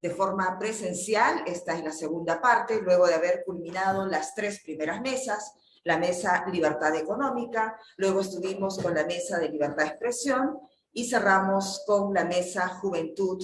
de forma presencial. Esta es la segunda parte, luego de haber culminado las 3 primeras mesas, la mesa Libertad Económica, luego estuvimos con la mesa de Libertad de Expresión y cerramos con la mesa Juventud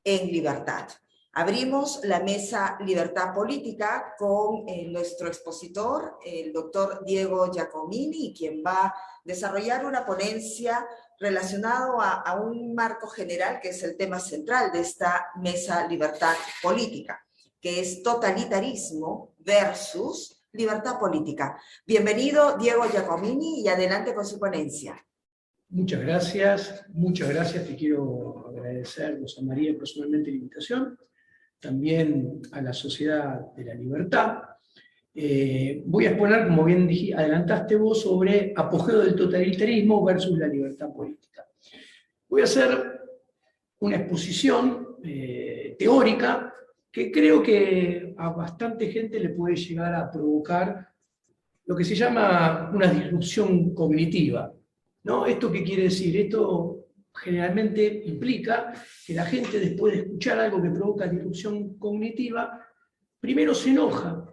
en Libertad. Abrimos la mesa Libertad Política con nuestro expositor, el doctor Diego Giacomini, quien va a desarrollar una ponencia relacionado a un marco general que es el tema central de esta mesa Libertad Política, que es totalitarismo versus libertad política. Bienvenido, Diego Giacomini, y adelante con su ponencia. Muchas gracias. Te quiero agradecer, Rosa María, personalmente la invitación, también a la Sociedad de la Libertad. Voy a exponer, como bien adelantaste vos, sobre apogeo del totalitarismo versus la libertad política. Voy a hacer una exposición teórica que creo que a bastante gente le puede llegar a provocar lo que se llama una disrupción cognitiva, ¿no? ¿Esto qué quiere decir? Esto generalmente implica que la gente, después de escuchar algo que provoca disrupción cognitiva, primero se enoja,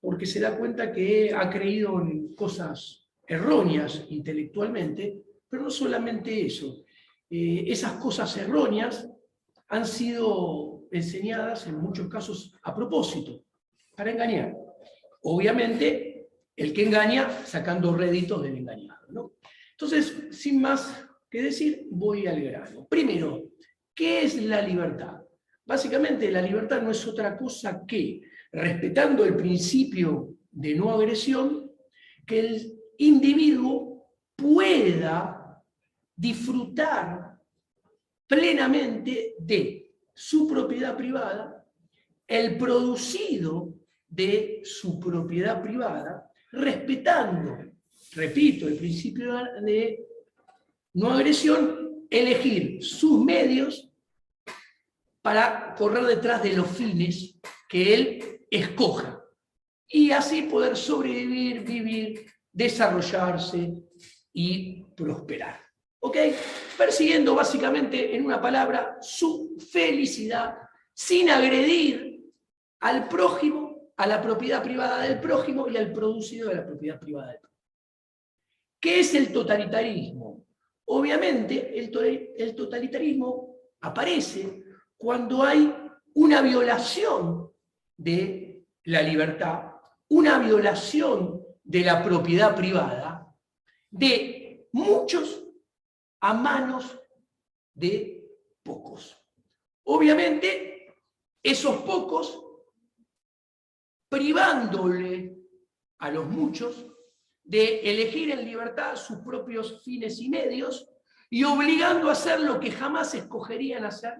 porque se da cuenta que ha creído en cosas erróneas intelectualmente, pero no solamente eso. Esas cosas erróneas han sido enseñadas en muchos casos a propósito, para engañar. Obviamente, el que engaña sacando réditos del engañado, ¿no? Entonces, sin más que decir, voy al grano. Primero, ¿qué es la libertad? Básicamente, la libertad no es otra cosa que, respetando el principio de no agresión, que el individuo pueda disfrutar plenamente de su propiedad privada, el producido de su propiedad privada, respetando, repito, el principio de no agresión, elegir sus medios para correr detrás de los fines que él escoja. Y así poder sobrevivir, vivir, desarrollarse y prosperar. ¿Ok? Persiguiendo básicamente, en una palabra, su felicidad, sin agredir al prójimo, a la propiedad privada del prójimo y al producido de la propiedad privada del prójimo. ¿Qué es el totalitarismo? Obviamente, el totalitarismo aparece cuando hay una violación de la libertad, una violación de la propiedad privada de muchos a manos de pocos. Obviamente, esos pocos privándole a los muchos de elegir en libertad sus propios fines y medios y obligando a hacer lo que jamás escogerían hacer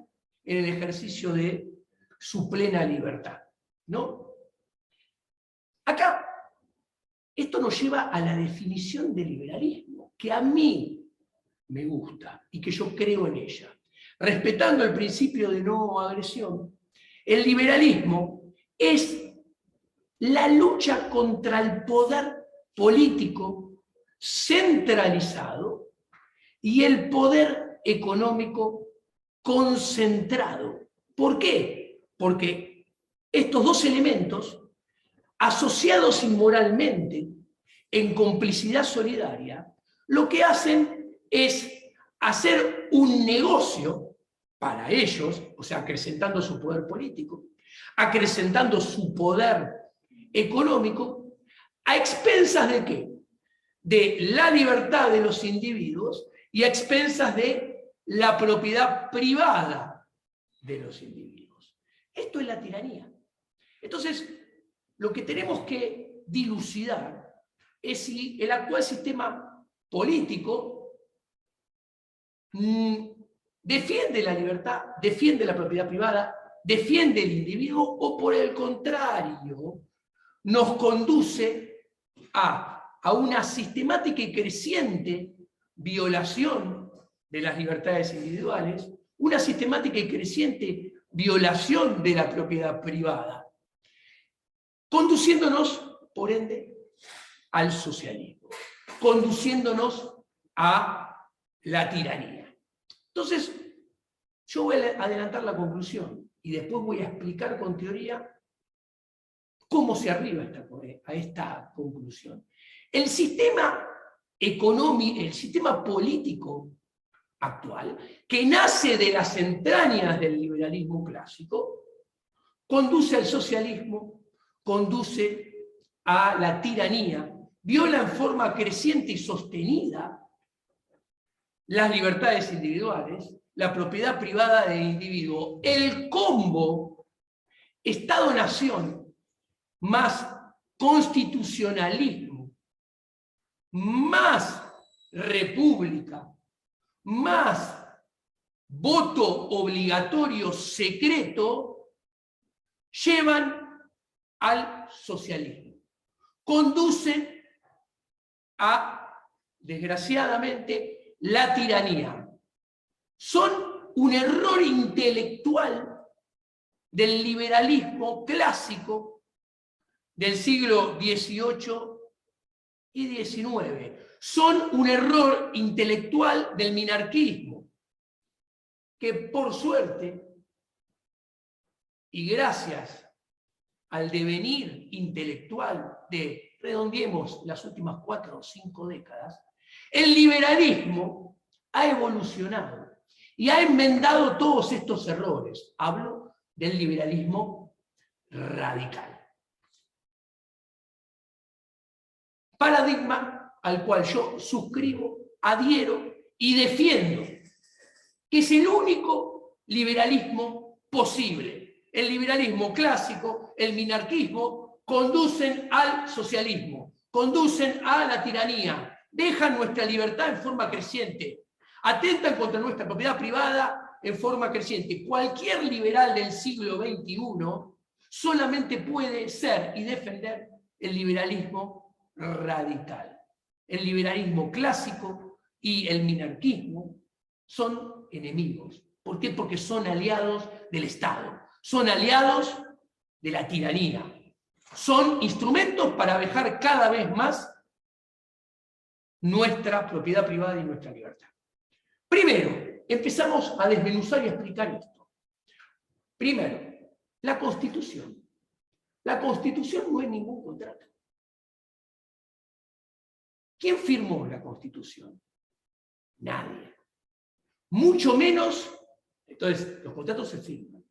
en el ejercicio de su plena libertad, ¿no? Acá, esto nos lleva a la definición de liberalismo, que a mí me gusta y que yo creo en ella. Respetando el principio de no agresión, el liberalismo es la lucha contra el poder político centralizado y el poder económico concentrado. ¿Por qué? Porque estos dos elementos, asociados inmoralmente en complicidad solidaria, lo que hacen es hacer un negocio para ellos, o sea, acrecentando su poder político, acrecentando su poder económico, ¿a expensas de qué? De la libertad de los individuos y a expensas de la propiedad privada de los individuos. Esto es la tiranía. Entonces, lo que tenemos que dilucidar es si el actual sistema político defiende la libertad, defiende la propiedad privada, defiende el individuo o por el contrario nos conduce a una sistemática y creciente violación de las libertades individuales, una sistemática y creciente violación de la propiedad privada, conduciéndonos, por ende, al socialismo, conduciéndonos a la tiranía. Entonces, yo voy a adelantar la conclusión. y después voy a explicar con teoría cómo se arriba a esta conclusión. El sistema económico, el sistema político actual, que nace de las entrañas del liberalismo clásico, conduce al socialismo, conduce a la tiranía, viola en forma creciente y sostenida las libertades individuales, la propiedad privada del individuo. El combo Estado-nación más constitucionalismo, más república, más voto obligatorio secreto, llevan al socialismo. Conducen a, desgraciadamente, la tiranía. Son un error intelectual del liberalismo clásico del siglo XVIII y XIX. Son un error intelectual del minarquismo, que por suerte, y gracias al devenir intelectual de, redondeemos, las últimas 4 o 5 décadas, el liberalismo ha evolucionado y ha enmendado todos estos errores. Hablo del liberalismo radical. Paradigma al cual yo suscribo, adhiero y defiendo, que es el único liberalismo posible. El liberalismo clásico, el minarquismo, conducen al socialismo, conducen a la tiranía, dejan nuestra libertad en forma creciente, atentan contra nuestra propiedad privada en forma creciente. Cualquier liberal del siglo XXI solamente puede ser y defender el liberalismo radical. El liberalismo clásico y el minarquismo son enemigos. ¿Por qué? Porque son aliados del Estado, son aliados de la tiranía, son instrumentos para dejar cada vez más nuestra propiedad privada y nuestra libertad. Primero, empezamos a desmenuzar y a explicar esto. Primero, la Constitución. La Constitución no es ningún contrato. ¿Quién firmó la Constitución? Nadie. Mucho menos, entonces los contratos se firman.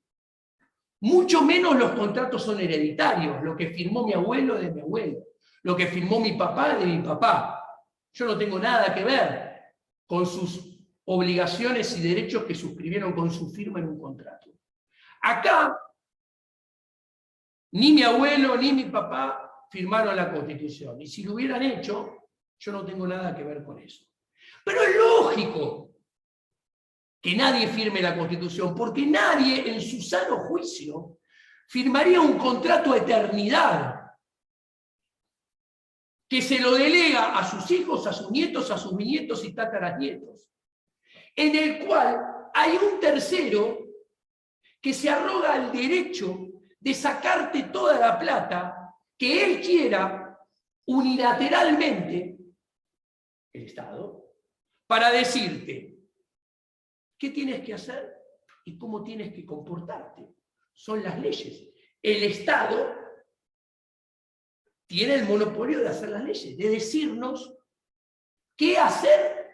Mucho menos los contratos son hereditarios, lo que firmó mi abuelo de mi abuelo, lo que firmó mi papá de mi papá. Yo no tengo nada que ver con sus obligaciones y derechos que suscribieron con su firma en un contrato. Acá, ni mi abuelo ni mi papá firmaron la Constitución, y si lo hubieran hecho, yo no tengo nada que ver con eso. Pero es lógico que nadie firme la Constitución, porque nadie en su sano juicio firmaría un contrato a eternidad que se lo delega a sus hijos, a sus nietos, a sus bisnietos y tataranietos, en el cual hay un tercero que se arroga el derecho de sacarte toda la plata que él quiera unilateralmente, el Estado, para decirte qué tienes que hacer y cómo tienes que comportarte. Son las leyes. El Estado tiene el monopolio de hacer las leyes, de decirnos qué hacer,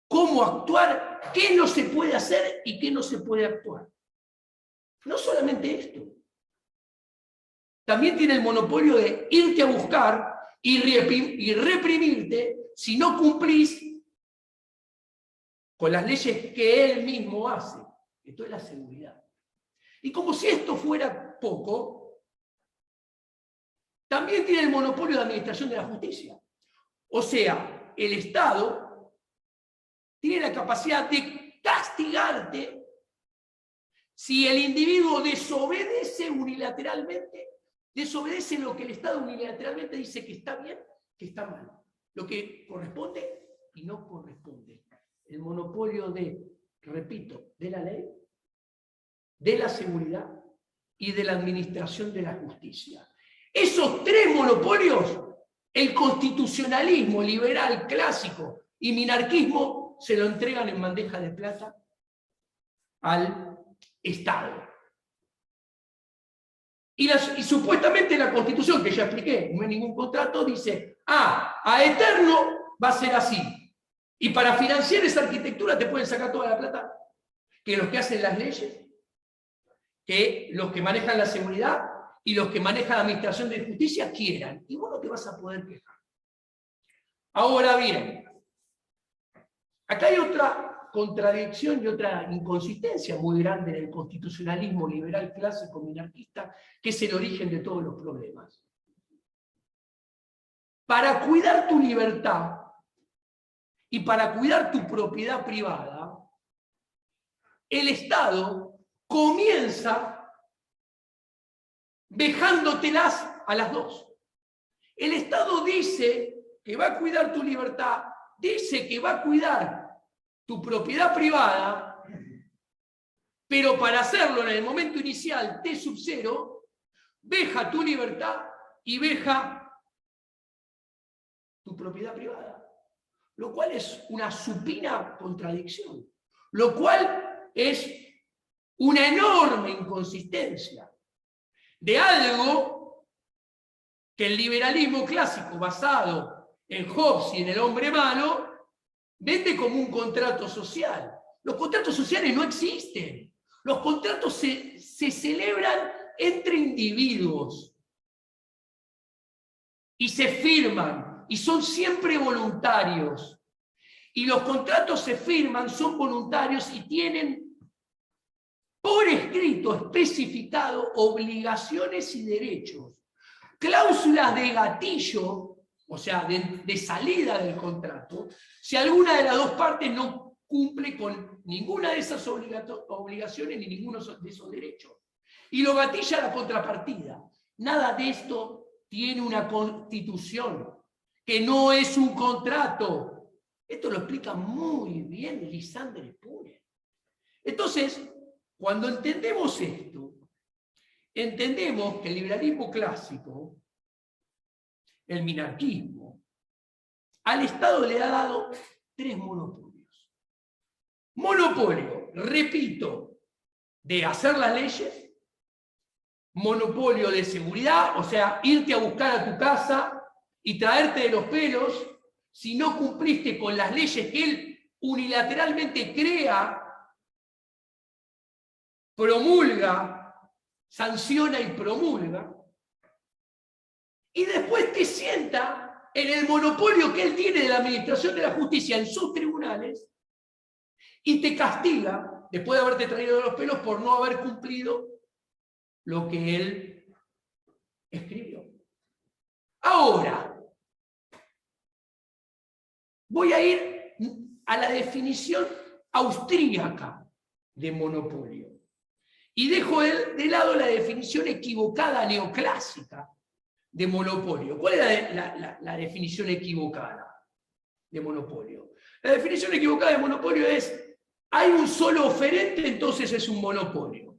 cómo actuar, qué no se puede hacer y qué no se puede actuar. No solamente esto. También tiene el monopolio de irte a buscar y reprimirte si no cumplís con las leyes que él mismo hace. Esto es la seguridad. Y como si esto fuera poco, también tiene el monopolio de administración de la justicia. O sea, el Estado tiene la capacidad de castigarte si el individuo desobedece unilateralmente, desobedece lo que el Estado unilateralmente dice que está bien, que está mal, lo que corresponde y no corresponde. El monopolio de, repito, de la ley, de la seguridad y de la administración de la justicia. Esos tres monopolios, el constitucionalismo liberal clásico y minarquismo, se lo entregan en bandeja de plata al Estado. Y supuestamente la Constitución, que ya expliqué, no hay ningún contrato, dice, a eterno va a ser así. Y para financiar esa arquitectura te pueden sacar toda la plata. Que los que hacen las leyes, que los que manejan la seguridad y los que manejan la administración de justicia quieran. Y vos no te vas a poder quejar. Ahora bien, acá hay otra contradicción y otra inconsistencia muy grande en el constitucionalismo liberal clásico minarquista, que es el origen de todos los problemas. Para cuidar tu libertad y para cuidar tu propiedad privada, el Estado comienza dejándotelas a las dos. El Estado dice que va a cuidar tu libertad, dice que va a cuidar tu propiedad privada, pero para hacerlo en el momento inicial T sub 0, deja tu libertad y deja tu propiedad privada. Lo cual es una supina contradicción. Lo cual es una enorme inconsistencia de algo que el liberalismo clásico basado en Hobbes y en el hombre malo vende como un contrato social. Los contratos sociales no existen. Los contratos se celebran entre individuos y se firman y son siempre voluntarios. Y los contratos se firman, son voluntarios y tienen por escrito especificado obligaciones y derechos. Cláusulas de gatillo, o sea, de salida del contrato, si alguna de las dos partes no cumple con ninguna de esas obligaciones ni ninguno de esos derechos. Y lo gatilla la contrapartida. Nada de esto tiene una constitución, que no es un contrato. Esto lo explica muy bien Lysander Spooner. Entonces, cuando entendemos esto, entendemos que el liberalismo clásico, el minarquismo, al Estado le ha dado 3 monopolios. Monopolio, repito, de hacer las leyes, monopolio de seguridad, o sea, irte a buscar a tu casa y traerte de los pelos si no cumpliste con las leyes que él unilateralmente crea, promulga, sanciona y promulga, y después te sienta en el monopolio que él tiene de la administración de la justicia en sus tribunales y te castiga, después de haberte traído de los pelos, por no haber cumplido lo que él escribió. Ahora, voy a ir a la definición austríaca de monopolio. Y dejo de lado la definición equivocada neoclásica de monopolio. ¿Cuál es la definición equivocada de monopolio? La definición equivocada de monopolio es: hay un solo oferente, entonces es un monopolio.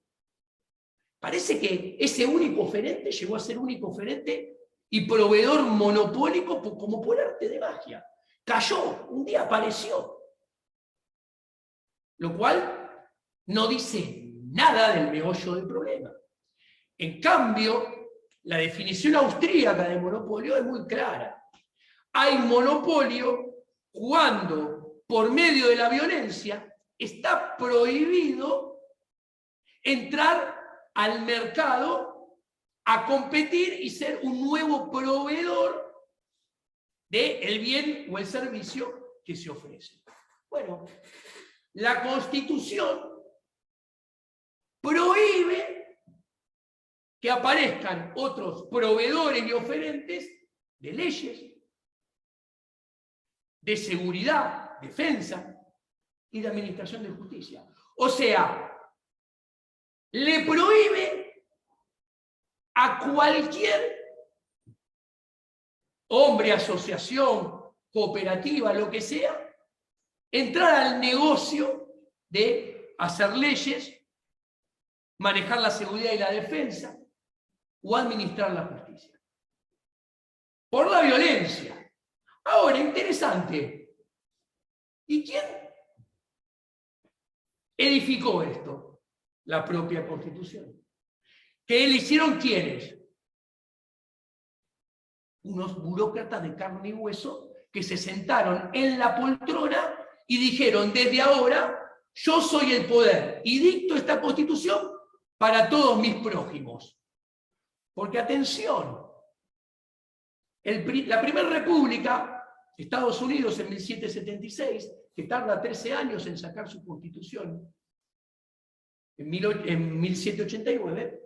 Parece que ese único oferente llegó a ser único oferente y proveedor monopólico como por arte de magia. Cayó, un día apareció. Lo cual no dice nada del meollo del problema. En cambio, la definición austríaca de monopolio es muy clara. Hay monopolio cuando, por medio de la violencia, está prohibido entrar al mercado a competir y ser un nuevo proveedor del bien o el servicio que se ofrece. Bueno, la Constitución prohíbe que aparezcan otros proveedores y oferentes de leyes, de seguridad, defensa y de administración de justicia. O sea, le prohíbe a cualquier hombre, asociación, cooperativa, lo que sea, entrar al negocio de hacer leyes, manejar la seguridad y la defensa o administrar la justicia. Por la violencia. Ahora, interesante. ¿Y quién edificó esto? La propia Constitución. ¿Qué le hicieron quiénes? Unos burócratas de carne y hueso que se sentaron en la poltrona y dijeron, desde ahora yo soy el poder y dicto esta constitución para todos mis prójimos. Porque atención, la primera república, Estados Unidos en 1776, que tarda 13 años en sacar su constitución, en 1789,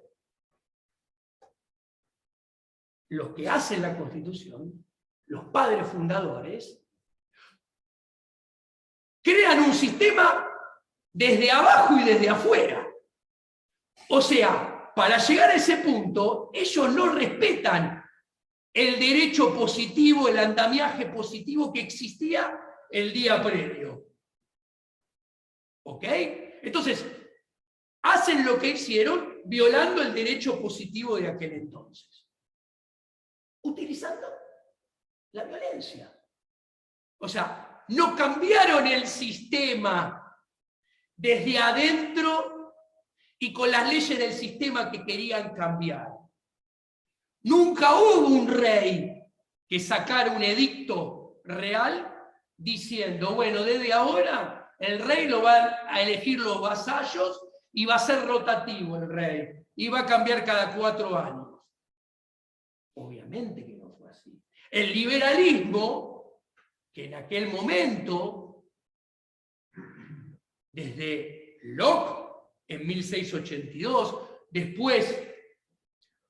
los que hacen la constitución, los padres fundadores, crean un sistema desde abajo y desde afuera. O sea, para llegar a ese punto, ellos no respetan el derecho positivo, el andamiaje positivo que existía el día previo. ¿Ok? Entonces, hacen lo que hicieron violando el derecho positivo de aquel entonces, utilizando la violencia. O sea, no cambiaron el sistema desde adentro y con las leyes del sistema que querían cambiar. Nunca hubo un rey que sacara un edicto real diciendo, bueno, desde ahora el rey lo van a elegir los vasallos y va a ser rotativo el rey, y va a cambiar cada 4 años. Obviamente que no fue así. El liberalismo, que en aquel momento, desde Locke en 1682, después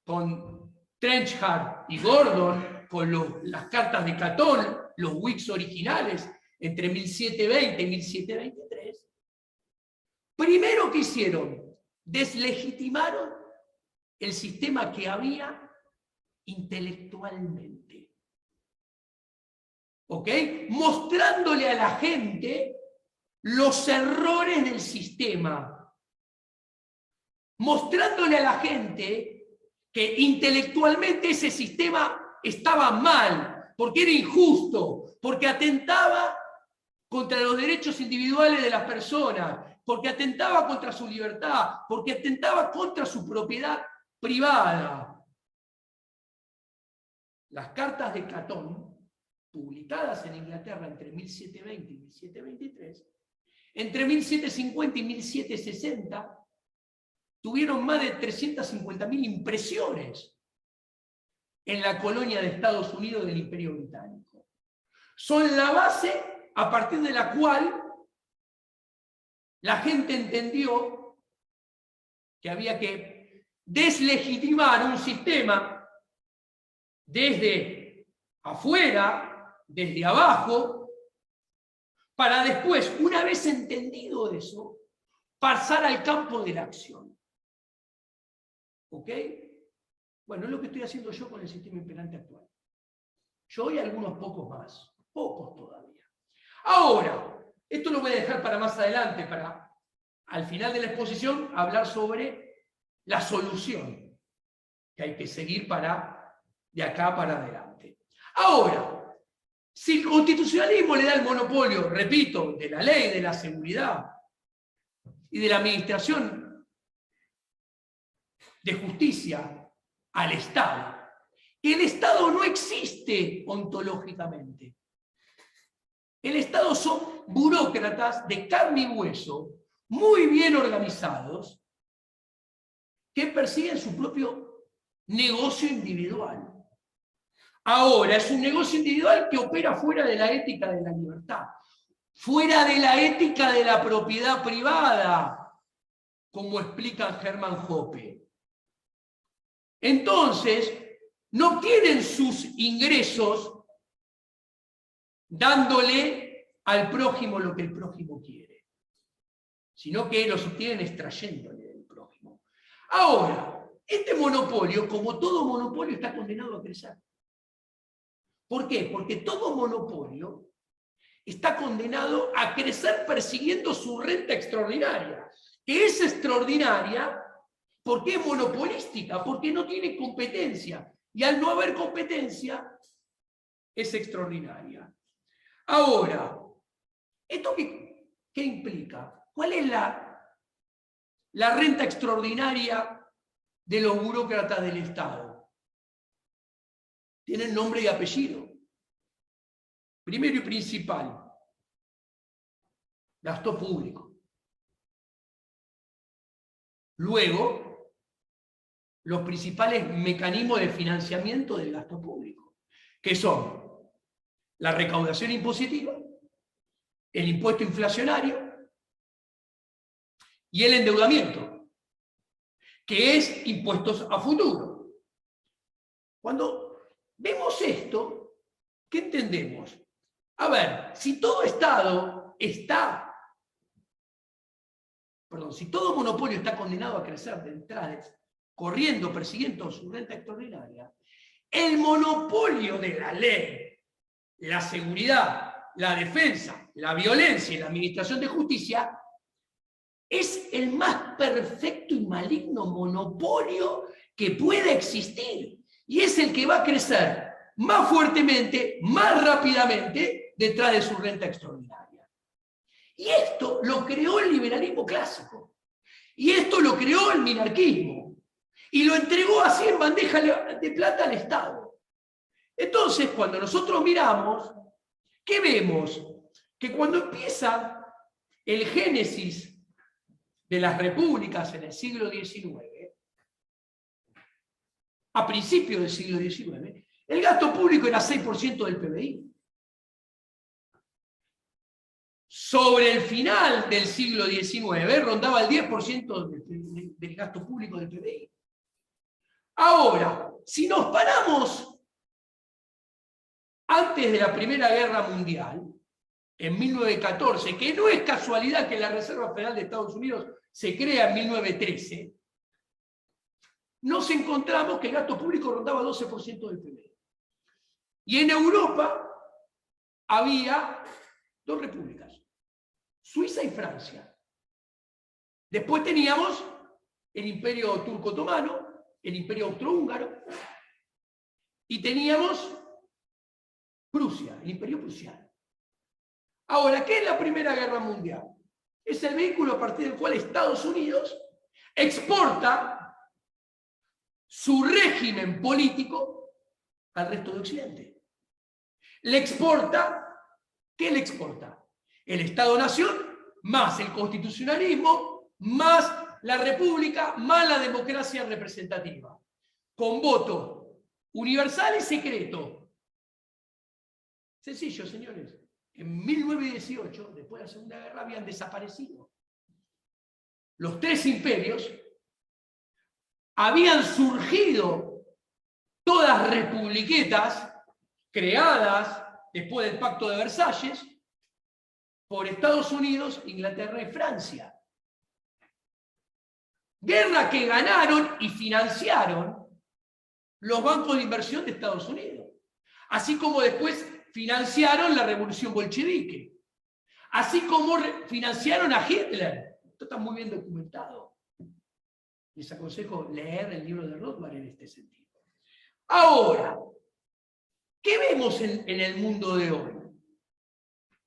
con Trenchard y Gordon, con las cartas de Catón, los Whigs originales, entre 1720 y 1723, primero que hicieron, deslegitimaron el sistema que había intelectualmente. ¿Ok? Mostrándole a la gente los errores del sistema. Mostrándole a la gente que intelectualmente ese sistema estaba mal, porque era injusto, porque atentaba contra los derechos individuales de las personas, porque atentaba contra su libertad, porque atentaba contra su propiedad privada. Las cartas de Catón, publicadas en Inglaterra entre 1720 y 1723, entre 1750 y 1760, tuvieron más de 350.000 impresiones en la colonia de Estados Unidos del Imperio Británico. Son la base a partir de la cual la gente entendió que había que deslegitimar un sistema desde afuera, desde abajo, para después, una vez entendido eso, pasar al campo de la acción. ¿Ok? Bueno, es lo que estoy haciendo yo con el sistema imperante actual. Yo y algunos pocos más, pocos todavía. Ahora, esto lo voy a dejar para más adelante, para al final de la exposición hablar sobre la solución que hay que seguir de acá para adelante. Ahora, si el constitucionalismo le da el monopolio, repito, de la ley, de la seguridad y de la administración de justicia al Estado, el Estado no existe ontológicamente. El Estado son burócratas de carne y hueso, muy bien organizados, que persiguen su propio negocio individual. Ahora, es un negocio individual que opera fuera de la ética de la libertad, fuera de la ética de la propiedad privada, como explica Hermann Hoppe. Entonces, no obtienen sus ingresos dándole al prójimo lo que el prójimo quiere, sino que los obtienen extrayéndole del prójimo. Ahora, este monopolio, como todo monopolio, está condenado a crecer. ¿Por qué? Porque todo monopolio está condenado a crecer persiguiendo su renta extraordinaria, que es extraordinaria porque es monopolística, porque no tiene competencia, y al no haber competencia, es extraordinaria. Ahora, ¿esto qué implica? ¿Cuál es la renta extraordinaria de los burócratas del Estado. Tienen nombre y apellido. Primero y principal, gasto público. Luego, los principales mecanismos de financiamiento del gasto público, que son la recaudación impositiva, el impuesto inflacionario y el endeudamiento, que es impuestos a futuro. Cuando vemos esto, ¿qué entendemos? A ver, si todo Estado está, si todo monopolio está condenado a crecer de entrada, corriendo, persiguiendo su renta extraordinaria, el monopolio de la ley, la seguridad, la defensa, la violencia y la administración de justicia es el más perfecto y maligno monopolio que pueda existir. Y es el que va a crecer más fuertemente, más rápidamente, detrás de su renta extraordinaria. Y esto lo creó el liberalismo clásico. Y esto lo creó el minarquismo. Y lo entregó así en bandeja de plata al Estado. Entonces, cuando nosotros miramos, ¿qué vemos? Que cuando empieza el génesis de las repúblicas en el siglo XIX, a principios del siglo XIX, el gasto público era 6% del PBI. Sobre el final del siglo XIX rondaba el 10% del gasto público del PBI. Ahora, si nos paramos antes de la Primera Guerra Mundial, en 1914, que no es casualidad que la Reserva Federal de Estados Unidos se crea en 1913, nos encontramos que el gasto público rondaba 12% del PBI. Y en Europa había dos repúblicas, Suiza y Francia. Después teníamos el Imperio Turco-Otomano, el Imperio Austrohúngaro, y teníamos Prusia, el Imperio Prusiano. Ahora, ¿qué es la Primera Guerra Mundial? Es el vehículo a partir del cual Estados Unidos exporta su régimen político al resto de Occidente. Le exporta, ¿qué le exporta? El Estado-Nación, más el constitucionalismo, más la república, más la democracia representativa, con voto universal y secreto. Sencillo, señores. En 1918, después de la Segunda Guerra, habían desaparecido los tres imperios, habían surgido todas republiquetas creadas después del Pacto de Versalles por Estados Unidos, Inglaterra y Francia. Guerra que ganaron y financiaron los bancos de inversión de Estados Unidos, así como después financiaron la revolución bolchevique, así como financiaron a Hitler. Esto está muy bien documentado. Les aconsejo leer el libro de Rothbard en este sentido. Ahora, ¿qué vemos en el mundo de hoy?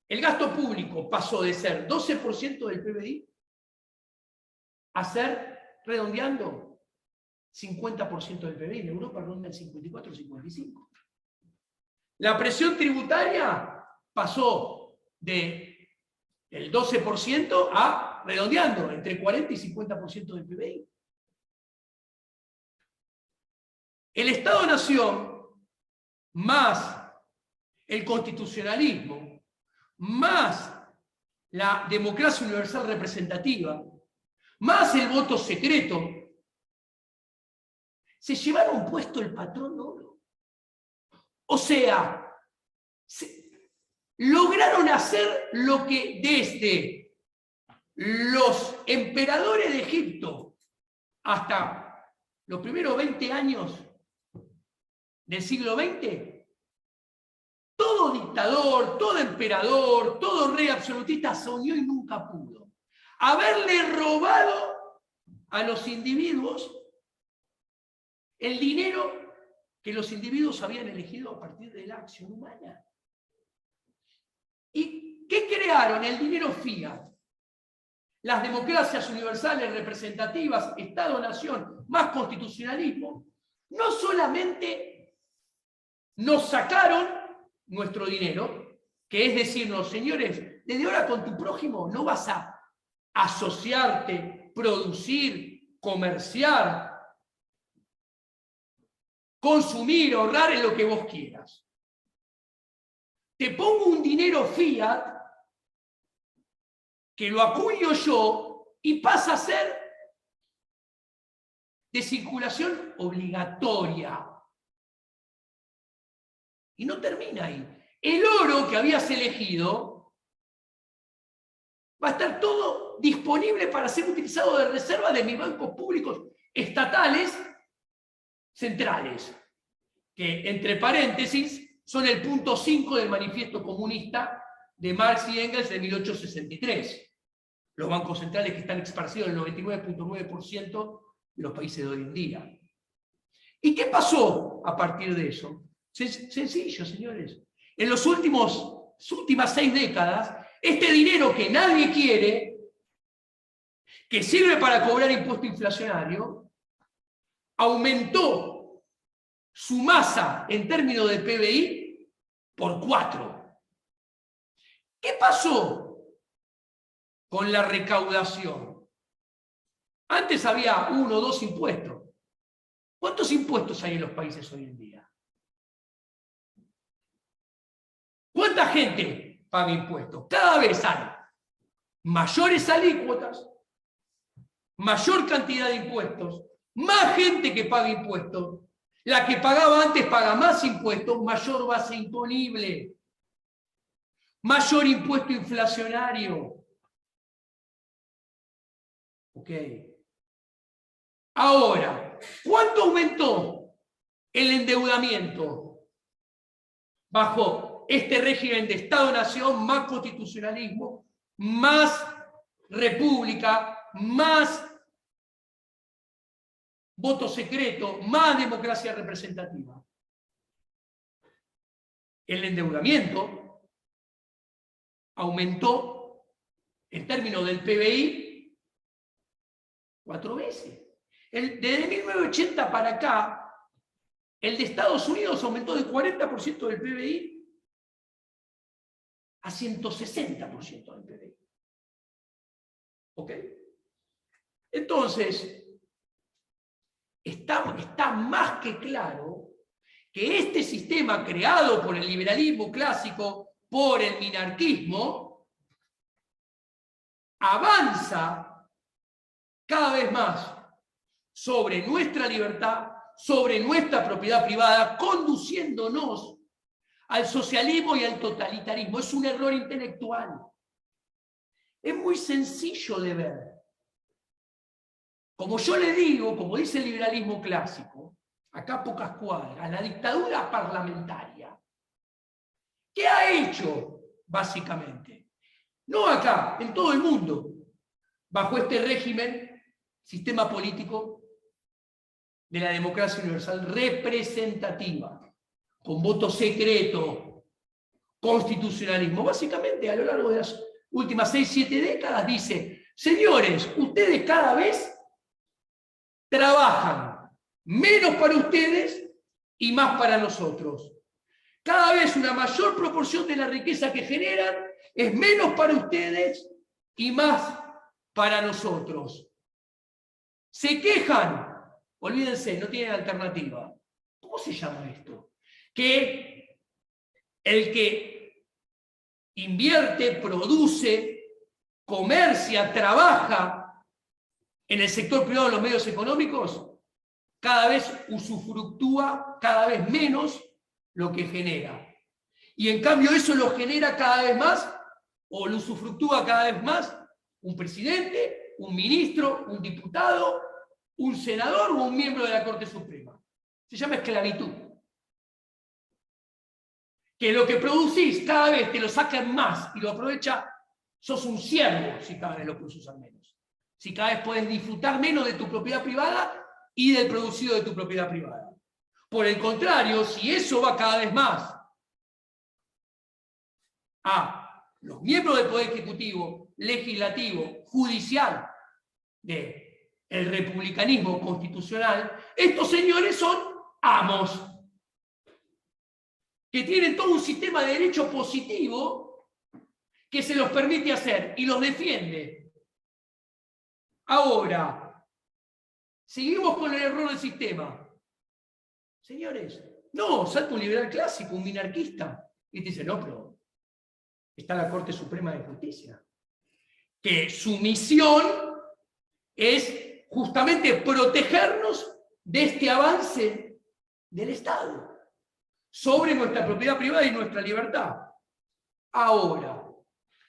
El gasto público pasó de ser 12% del PBI a ser, redondeando, 50% del PBI. En Europa ronda el 54 o 55. La presión tributaria pasó del 12% a, redondeando, entre 40 y 50% del PBI. El Estado-Nación, más el constitucionalismo, más la democracia universal representativa, más el voto secreto, se llevaron puesto el patrón oro. O sea, lograron hacer lo que desde los emperadores de Egipto hasta los primeros 20 años del siglo XX, todo dictador, todo emperador, todo rey absolutista soñó y nunca pudo. Haberle robado a los individuos el dinero que los individuos habían elegido a partir de la acción humana. ¿Y qué crearon? El dinero fiat. las democracias universales representativas, Estado-nación, más constitucionalismo, no solamente nos sacaron nuestro dinero, que es decirnos, señores, desde ahora con tu prójimo no vas a asociarte, producir, comerciar, consumir, ahorrar en lo que vos quieras. Te pongo un dinero fiat que lo acuño yo y pasa a ser de circulación obligatoria. Y no termina ahí. El oro que habías elegido va a estar todo disponible para ser utilizado de reserva de mis bancos públicos estatales centrales, que entre paréntesis son el punto 5 del manifiesto comunista de Marx y Engels de 1863. Los bancos centrales que están esparcidos en el 99.9% de los países de hoy en día. ¿Y qué pasó a partir de eso? Sencillo, señores. En las últimas 6 décadas, este dinero que nadie quiere, que sirve para cobrar impuesto inflacionario, aumentó su masa en términos de PBI por 4. ¿Qué pasó con la recaudación? Antes había 1 o 2 impuestos. ¿Cuántos impuestos hay en los países hoy en día? ¿Cuánta gente paga impuestos? Cada vez hay mayores alícuotas, mayor cantidad de impuestos, más gente que paga impuestos. La que pagaba antes paga más impuestos, mayor base imponible, mayor impuesto inflacionario. Ok. Ahora, ¿cuánto aumentó el endeudamiento bajo este régimen de Estado-Nación, más constitucionalismo, más república, más voto secreto, más democracia representativa? El endeudamiento aumentó en términos del PBI 4 veces. Desde 1980 para acá, el de Estados Unidos aumentó de 40% del PBI a 160% del PBI. ¿Ok? Entonces, está más que claro que este sistema creado por el liberalismo clásico, por el minarquismo, avanza cada vez más sobre nuestra libertad, sobre nuestra propiedad privada, conduciéndonos al socialismo y al totalitarismo. Es un error intelectual. Es muy sencillo de ver. Como yo le digo, como dice el liberalismo clásico, acá a pocas cuadras, la dictadura parlamentaria, ¿qué ha hecho básicamente? No acá, en todo el mundo, bajo este régimen, sistema político de la democracia universal representativa, con voto secreto, constitucionalismo. Básicamente, a lo largo de las últimas 6-7 décadas, dice, señores, ustedes cada vez trabajan menos para ustedes y más para nosotros. Cada vez una mayor proporción de la riqueza que generan es menos para ustedes y más para nosotros. Se quejan, olvídense, no tienen alternativa. ¿Cómo se llama esto? Que el que invierte, produce, comercia, trabaja en el sector privado de los medios económicos, cada vez usufructúa cada vez menos lo que genera. Y en cambio eso lo genera cada vez más, o lo usufructúa cada vez más, un presidente, un ministro, un diputado, un senador o un miembro de la Corte Suprema. Se llama esclavitud. Que lo que producís cada vez te lo sacan más y lo aprovecha, sos un siervo si cada vez lo puedes usar menos. Si cada vez puedes disfrutar menos de tu propiedad privada y del producido de tu propiedad privada. Por el contrario, si eso va cada vez más a los miembros del Poder Ejecutivo, Legislativo, Judicial, del republicanismo constitucional, estos señores son amos, que tienen todo un sistema de derecho positivo que se los permite hacer y los defiende. Ahora, seguimos con el error del sistema. Señores, no, salta un liberal clásico, un minarquista, y te dice, no, pero está la Corte Suprema de Justicia, que su misión es justamente protegernos de este avance del Estado sobre nuestra propiedad privada y nuestra libertad. Ahora,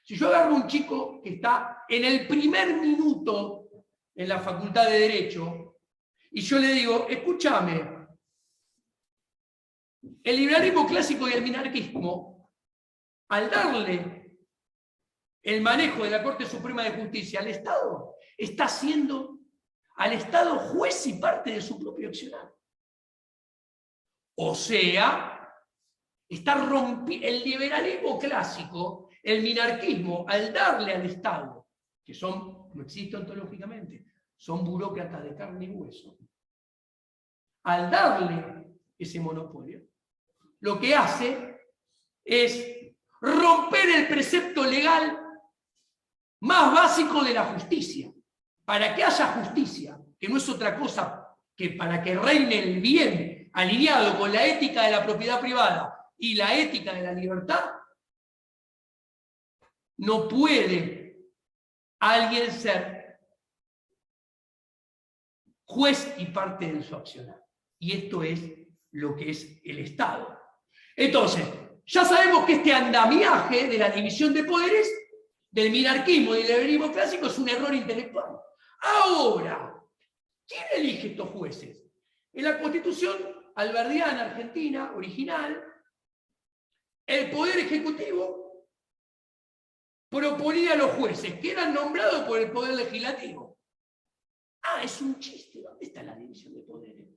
si yo agarro a un chico que está en el primer minuto en la Facultad de Derecho, y yo le digo, escúchame, el liberalismo clásico y el minarquismo, al darle el manejo de la Corte Suprema de Justicia al Estado, está haciendo al Estado juez y parte de su propio accionar. O sea, está rompiendo el liberalismo clásico, el minarquismo, al darle al Estado, que son, no existe ontológicamente, son burócratas de carne y hueso, al darle ese monopolio, lo que hace es romper el precepto legal más básico de la justicia. Para que haya justicia, que no es otra cosa que para que reine el bien alineado con la ética de la propiedad privada y la ética de la libertad, no puede alguien ser juez y parte de su accionar. Y esto es lo que es el Estado. Entonces, ya sabemos que este andamiaje de la división de poderes, del minarquismo y del liberalismo clásico, es un error intelectual. Ahora, ¿quién elige estos jueces? En la Constitución alberdiana argentina, original, el Poder Ejecutivo proponía a los jueces que eran nombrados por el Poder Legislativo. Ah, es un chiste. ¿Dónde está la división de poderes?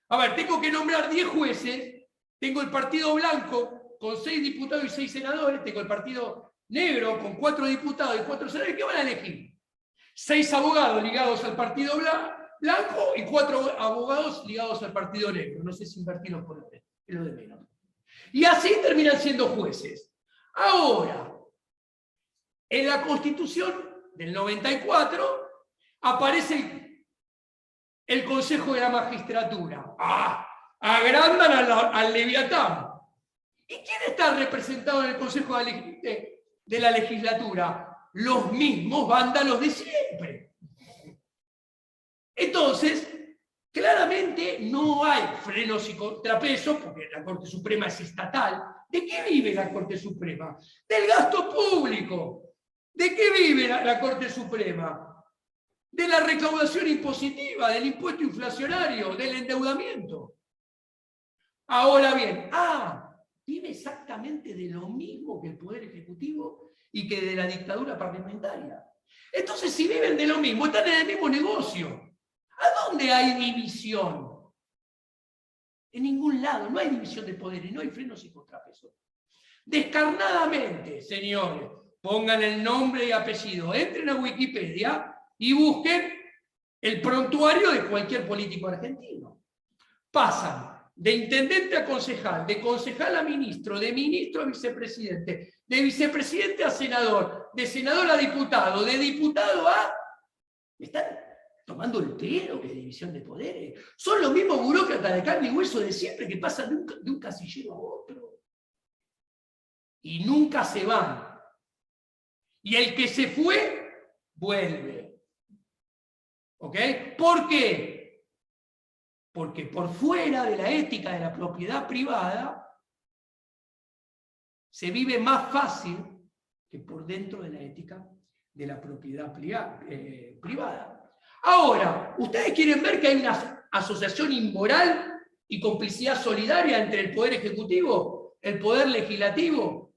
A ver, tengo que nombrar 10 jueces, tengo el Partido Blanco con 6 diputados y 6 senadores, tengo el Partido Negro con 4 diputados y 4 senadores, ¿qué van a elegir? 6 abogados ligados al Partido Blanco y 4 abogados ligados al Partido Negro. No sé si invertirlos por el es lo de menos. Y así terminan siendo jueces. Ahora, en la Constitución del 94 aparece el Consejo de la Magistratura. ¡Ah! Agrandan al Leviatán. ¿Y quién está representado en el Consejo de la Legislatura? Los mismos vándalos de siempre. Entonces, claramente no hay frenos y contrapesos, porque la Corte Suprema es estatal. ¿De qué vive la Corte Suprema? Del gasto público. ¿De qué vive la Corte Suprema? De la recaudación impositiva, del impuesto inflacionario, del endeudamiento. Ahora bien, vive exactamente de lo mismo que el Poder Ejecutivo y que de la dictadura parlamentaria. Entonces, si viven de lo mismo, están en el mismo negocio. ¿A dónde hay división? En ningún lado, no hay división de poderes, no hay frenos y contrapesos. Descarnadamente, señores, pongan el nombre y apellido, entren a Wikipedia y busquen el prontuario de cualquier político argentino. Pasan de intendente a concejal, de concejal a ministro, de ministro a vicepresidente, de vicepresidente a senador, de senador a diputado, de diputado a... ¿Están tomando el pelo que es división de poderes? Son los mismos burócratas de carne y hueso de siempre que pasan de un casillero a otro. Y nunca se van. Y el que se fue, vuelve. ¿Ok? ¿Por qué? Porque por fuera de la ética de la propiedad privada se vive más fácil que por dentro de la ética de la propiedad privada. Ahora, ¿ustedes quieren ver que hay una asociación inmoral y complicidad solidaria entre el Poder Ejecutivo, el Poder Legislativo,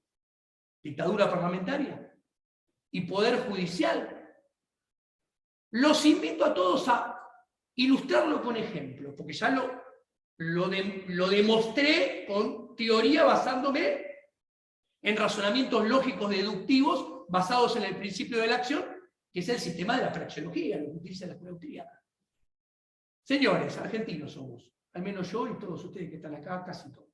dictadura parlamentaria, y Poder Judicial? Los invito a todos a ilustrarlo con ejemplos, porque ya lo demostré con teoría basándome en razonamientos lógicos deductivos basados en el principio de la acción, que es el sistema de la praxeología, lo que utiliza la escuela austríaca. Señores, argentinos somos, al menos yo y todos ustedes que están acá, casi todos.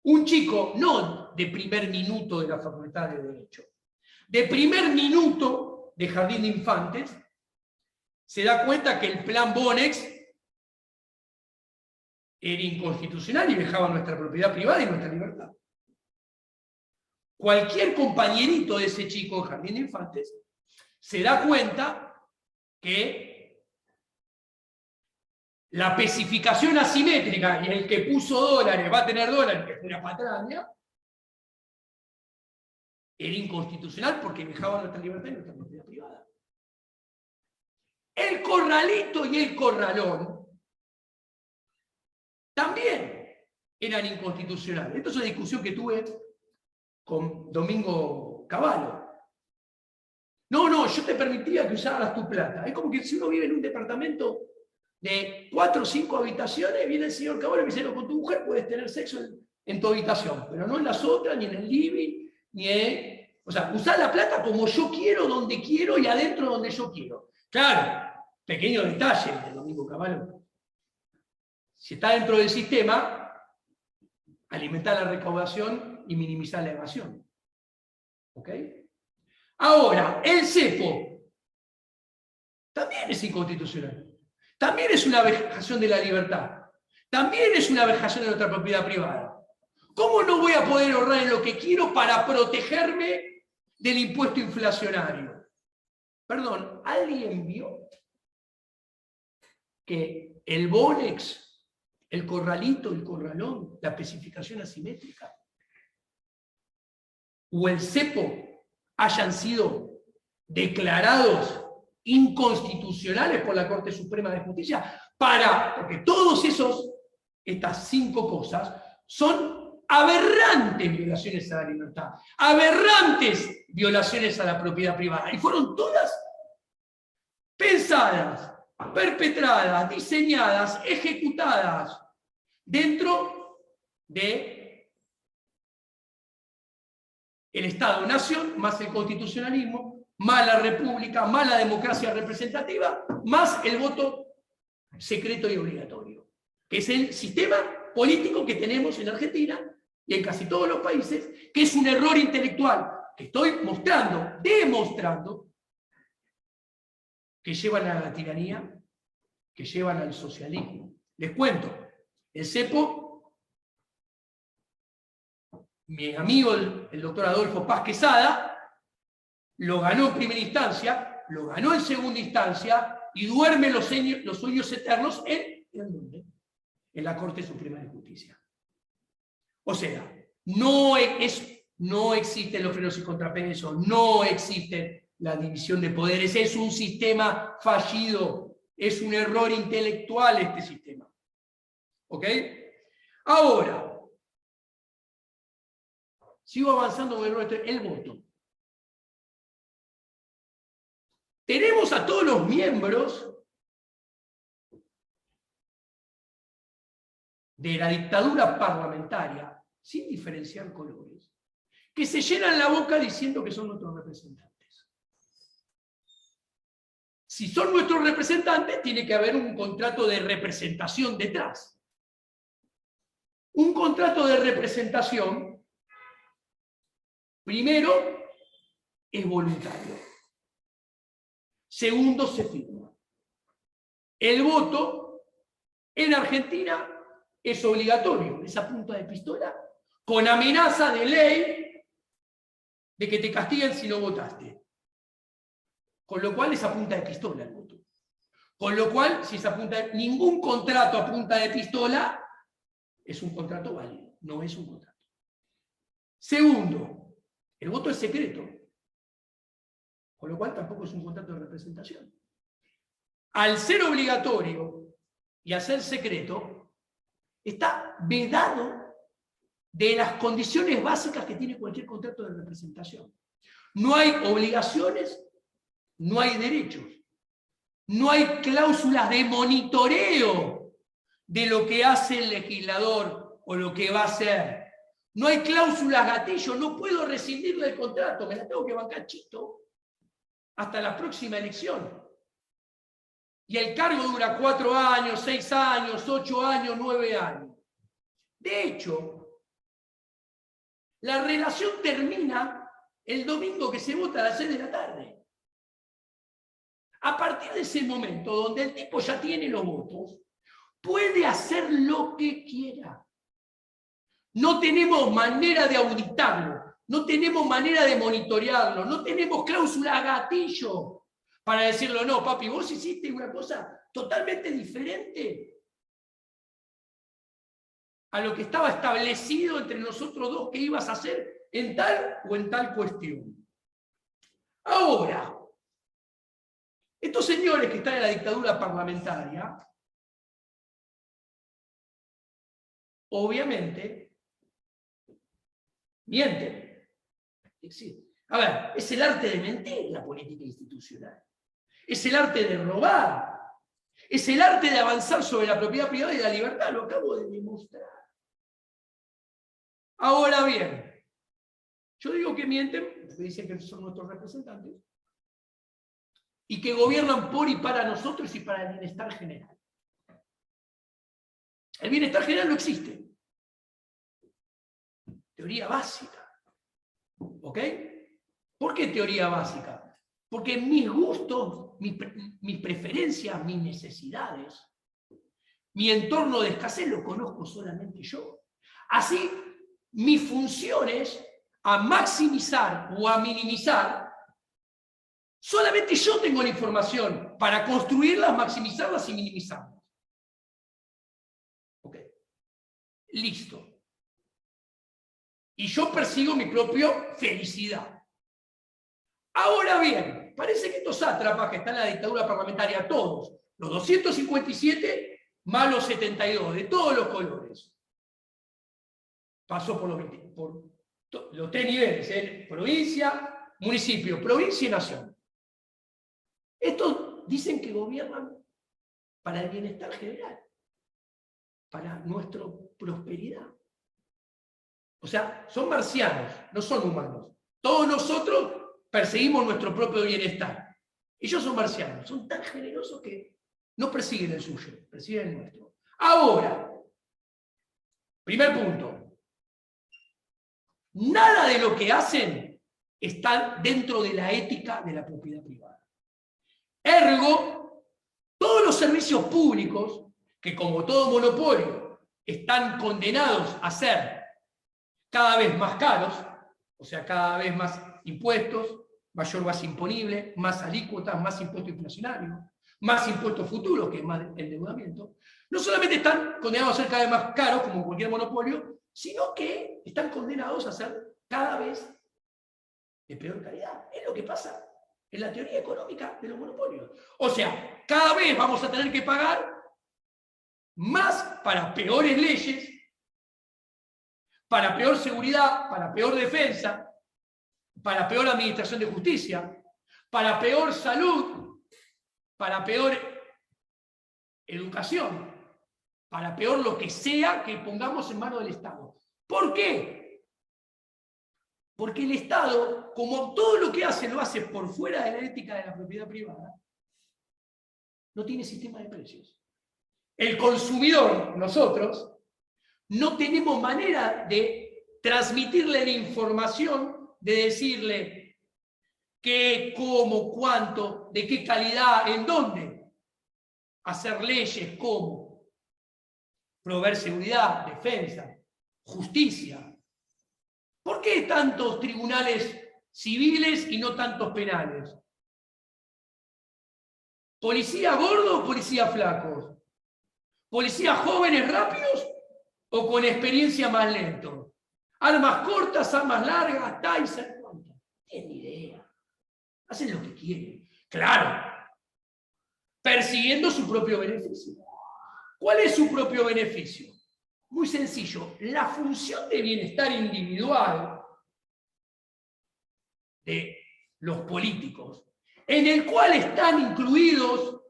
Un chico, no de primer minuto de la Facultad de Derecho, de primer minuto de Jardín de Infantes, se da cuenta que el plan Bonex era inconstitucional y dejaba nuestra propiedad privada y nuestra libertad. Cualquier compañerito de ese chico en Jardín de Infantes se da cuenta que la especificación asimétrica y el que puso dólares va a tener dólares, que fue una patraña, era inconstitucional porque dejaba nuestra libertad y nuestra propiedad privada. El corralito y el corralón también eran inconstitucionales. Esto es una discusión que tuve con Domingo Cavallo. No, yo te permitía que usaras tu plata. Es como que si uno vive en un departamento de 4 o 5 habitaciones, viene el señor Cavallo y me dice, no, con tu mujer puedes tener sexo en tu habitación, pero no en las otras, ni en el living, ni en... O sea, usar la plata como yo quiero, donde quiero y adentro donde yo quiero. Claro, pequeño detalle de Domingo Cavallo. Si está dentro del sistema, alimentar la recaudación y minimizar la evasión. ¿Ok? Ahora, el cepo también es inconstitucional. También es una vejación de la libertad. También es una vejación de nuestra propiedad privada. ¿Cómo no voy a poder ahorrar en lo que quiero para protegerme del impuesto inflacionario? Perdón, ¿alguien vio que el Bonex, el corralito, el corralón, la especificación asimétrica o el cepo hayan sido declarados inconstitucionales por la Corte Suprema de Justicia? Porque todos estas 5 cosas son aberrantes violaciones a la libertad, aberrantes violaciones a la propiedad privada, y fueron todas pensadas, perpetradas, diseñadas, ejecutadas dentro de el Estado-Nación, más el constitucionalismo, más la república, más la democracia representativa, más el voto secreto y obligatorio, que es el sistema político que tenemos en Argentina y en casi todos los países, que es un error intelectual que estoy demostrando, que llevan a la tiranía, que llevan al socialismo. Les cuento, el cepo, mi amigo el doctor Adolfo Paz Quesada, lo ganó en primera instancia, lo ganó en segunda instancia y duerme los sueños eternos en la Corte Suprema de Justicia. O sea, no existen los frenos y contrapesos, no existe la división de poderes, es un sistema fallido, es un error intelectual este sistema. ¿Ok? Ahora, sigo avanzando con el voto. Tenemos a todos los miembros de la dictadura parlamentaria, sin diferenciar colores, que se llenan la boca diciendo que son nuestros representantes. Si son nuestros representantes, tiene que haber un contrato de representación detrás. Un contrato de representación, primero, es voluntario. Segundo, se firma. El voto en Argentina es obligatorio, es a punta de pistola, con amenaza de ley de que te castiguen si no votaste. Con lo cual es a punta de pistola el voto. Con lo cual, si es a punta de... ningún contrato a punta de pistola es un contrato válido, no es un contrato. Segundo, el voto es secreto. Con lo cual tampoco es un contrato de representación. Al ser obligatorio y a ser secreto, está vedado de las condiciones básicas que tiene cualquier contrato de representación. No hay obligaciones, no hay derechos. No hay cláusulas de monitoreo de lo que hace el legislador o lo que va a hacer. No hay cláusulas gatillo, no puedo rescindirle el contrato, me la tengo que bancar chito hasta la próxima elección. Y el cargo dura 4 años, 6 años, 8 años, 9 años. De hecho, la relación termina el domingo que se vota a las 6 de la tarde. A partir de ese momento, donde el tipo ya tiene los votos, puede hacer lo que quiera. No tenemos manera de auditarlo, no tenemos manera de monitorearlo, no tenemos cláusula gatillo para decirlo, no, papi, vos hiciste una cosa totalmente diferente a lo que estaba establecido entre nosotros dos que ibas a hacer en tal o en tal cuestión. Ahora, estos señores que están en la dictadura parlamentaria, obviamente, mienten. A ver, es el arte de mentir la política institucional. Es el arte de robar. Es el arte de avanzar sobre la propiedad privada y la libertad. Lo acabo de demostrar. Ahora bien, yo digo que mienten, porque dicen que son nuestros representantes, y que gobiernan por y para nosotros y para el bienestar general. El bienestar general no existe. Teoría básica. ¿Ok? ¿Por qué teoría básica? Porque mis gustos, mis preferencias, mis necesidades, mi entorno de escasez lo conozco solamente yo. Así, mis funciones a maximizar o a minimizar, solamente yo tengo la información para construirlas, maximizarlas y minimizarlas. ¿Ok? Listo. Y yo persigo mi propia felicidad. Ahora bien, parece que estos sátrapas que están en la dictadura parlamentaria, todos, los 257 más los 72, de todos los colores, pasó por los 3 niveles, provincia, municipio, provincia y nación. Estos dicen que gobiernan para el bienestar general, para nuestra prosperidad. O sea, son marcianos, no son humanos. Todos nosotros perseguimos nuestro propio bienestar. Ellos son marcianos, son tan generosos que no persiguen el suyo, persiguen el nuestro. Ahora, primer punto. Nada de lo que hacen está dentro de la ética de la propiedad privada. Ergo, todos los servicios públicos, que como todo monopolio, están condenados a ser cada vez más caros, o sea, cada vez más impuestos, mayor base imponible, más alícuotas, más impuestos inflacionarios, más impuestos futuros, que es más endeudamiento, no solamente están condenados a ser cada vez más caros, como cualquier monopolio, sino que están condenados a ser cada vez de peor calidad. Es lo que pasa en la teoría económica de los monopolios. O sea, cada vez vamos a tener que pagar más para peores leyes, para peor seguridad, para peor defensa, para peor administración de justicia, para peor salud, para peor educación, para peor lo que sea que pongamos en manos del Estado. ¿Por qué? Porque el Estado, como todo lo que hace, lo hace por fuera de la ética de la propiedad privada, no tiene sistema de precios. El consumidor, nosotros, no tenemos manera de transmitirle la información, de decirle qué, cómo, cuánto, de qué calidad, en dónde. Hacer leyes, cómo. Proveer seguridad, defensa, justicia. ¿Por qué tantos tribunales civiles y no tantos penales? ¿Policía gordos o policía flacos? ¿Policías jóvenes rápidos o con experiencia más lento? ¿Armas cortas, armas largas, Tyser? No tienen ni idea. Hacen lo que quieren. Claro, persiguiendo su propio beneficio. ¿Cuál es su propio beneficio? Muy sencillo. La función de bienestar individual de los políticos, en el cual están incluidos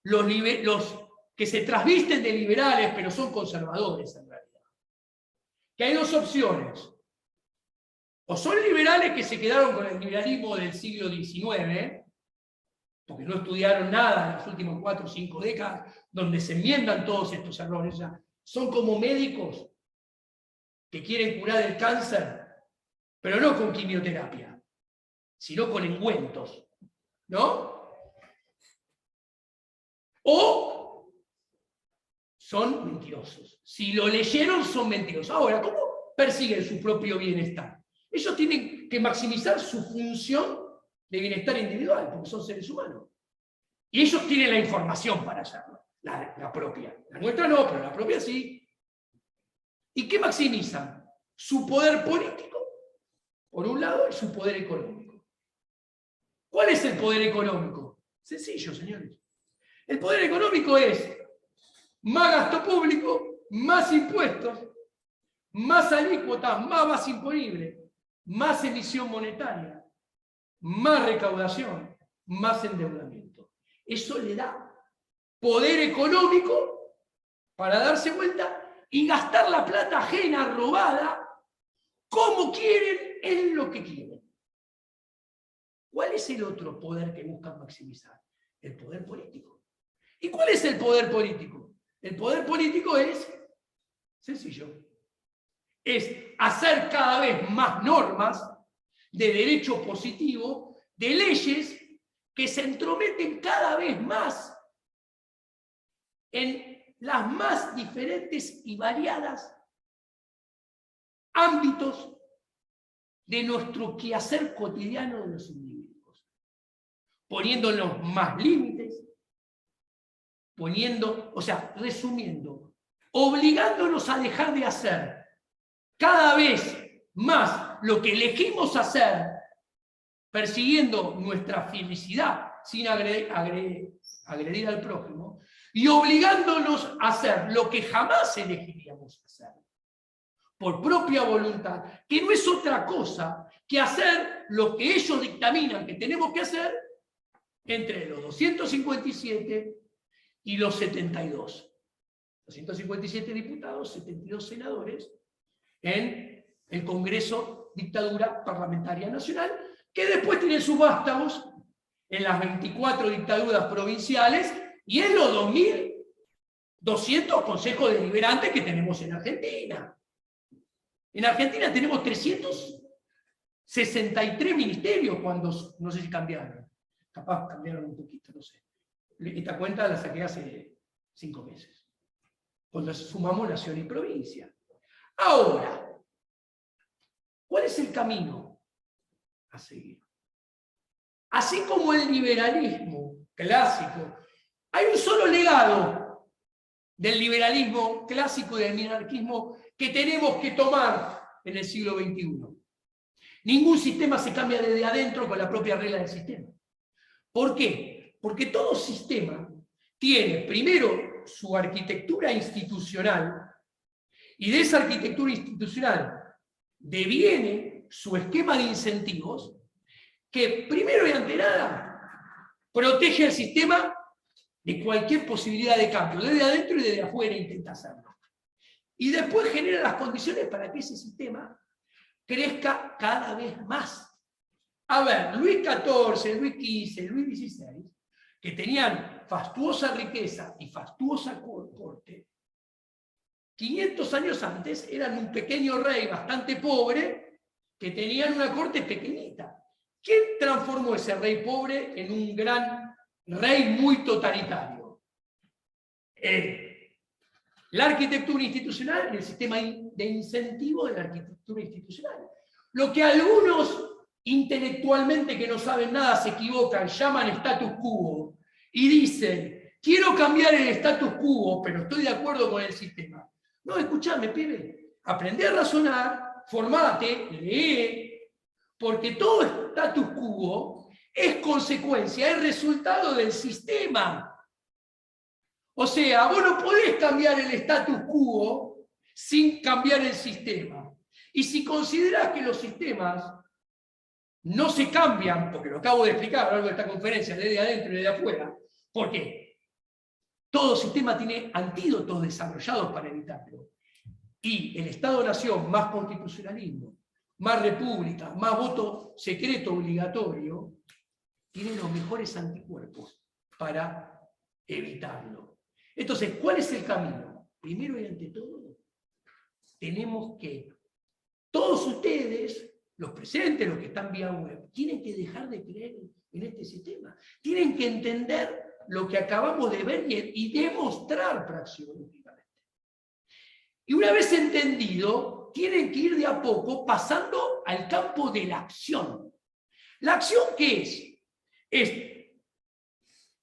los que se trasvisten de liberales, pero son conservadores en realidad, que hay dos opciones. O son liberales que se quedaron con el liberalismo del siglo XIX, porque no estudiaron nada en las últimas 4 o 5 décadas, donde se enmiendan todos estos errores. Ya son como médicos que quieren curar el cáncer, pero no con quimioterapia, sino con ungüentos, ¿no? O son mentirosos. Si lo leyeron, son mentirosos. Ahora, ¿cómo persiguen su propio bienestar? Ellos tienen que maximizar su función de bienestar individual, porque son seres humanos. Y ellos tienen la información para hacerlo, la propia. La nuestra no, pero la propia sí. ¿Y qué maximizan? Su poder político, por un lado, y su poder económico. ¿Cuál es el poder económico? Sencillo, señores. El poder económico es más gasto público, más impuestos, más alícuotas, más base imponible, más emisión monetaria, más recaudación, más endeudamiento. Eso le da poder económico para darse vuelta y gastar la plata ajena, robada, como quieren, en lo que quieren. ¿Cuál es el otro poder que buscan maximizar? El poder político. ¿Y cuál es el poder político? El poder político es sencillo. Es hacer cada vez más normas de derecho positivo, de leyes que se entrometen cada vez más en las más diferentes y variadas ámbitos de nuestro quehacer cotidiano de los individuos, poniéndonos más límites, resumiendo, obligándonos a dejar de hacer cada vez más lo que elegimos hacer, persiguiendo nuestra felicidad sin agredir al prójimo, y obligándonos a hacer lo que jamás elegiríamos hacer, por propia voluntad, que no es otra cosa que hacer lo que ellos dictaminan que tenemos que hacer entre los 257 y los 72. 257 diputados, 72 senadores, en el Congreso Dictadura Parlamentaria Nacional, que después tiene sus vástagos en las 24 dictaduras provinciales y en los 2.200 consejos deliberantes que tenemos en Argentina. En Argentina tenemos 363 ministerios, cuando no sé si cambiaron. Capaz cambiaron un poquito, no sé. Esta cuenta la saqué hace 5 meses, cuando sumamos nación y provincia. Ahora, ¿cuál es el camino a seguir? Así como el liberalismo clásico, hay un solo legado del liberalismo clásico y del minarquismo que tenemos que tomar en el siglo XXI. Ningún sistema se cambia desde adentro con la propia regla del sistema. ¿Por qué? Porque todo sistema tiene primero su arquitectura institucional, y de esa arquitectura institucional deviene su esquema de incentivos que, primero y ante nada, protege al sistema de cualquier posibilidad de cambio, desde adentro y desde afuera intenta hacerlo. Y después genera las condiciones para que ese sistema crezca cada vez más. A ver, Luis XIV, Luis XV, Luis XVI, que tenían fastuosa riqueza y fastuosa corte, 500 años antes eran un pequeño rey bastante pobre que tenían una corte pequeñita. ¿Quién transformó ese rey pobre en un gran rey muy totalitario? La arquitectura institucional y el sistema de incentivo de la arquitectura institucional. Lo que algunos intelectualmente que no saben nada se equivocan, llaman status quo y dicen, quiero cambiar el status quo, pero estoy de acuerdo con el sistema. No, escuchame, pibe, aprendé a razonar, formate, lee, porque todo status quo es consecuencia, es resultado del sistema. O sea, vos no podés cambiar el status quo sin cambiar el sistema. Y si considerás que los sistemas no se cambian, porque lo acabo de explicar a lo largo de esta conferencia, desde adentro y desde afuera, porque todo sistema tiene antídotos desarrollados para evitarlo. y el Estado-Nación más constitucionalismo, más república, más voto secreto obligatorio, tiene los mejores anticuerpos para evitarlo. Entonces, ¿cuál es el camino? Primero y ante todo, tenemos que, todos ustedes, los presentes, los que están vía web, tienen que dejar de creer en este sistema. Tienen que entender lo que acabamos de ver y demostrar praxeológicamente. Y una vez entendido, tienen que ir de a poco pasando al campo de la acción. ¿La acción qué es? Es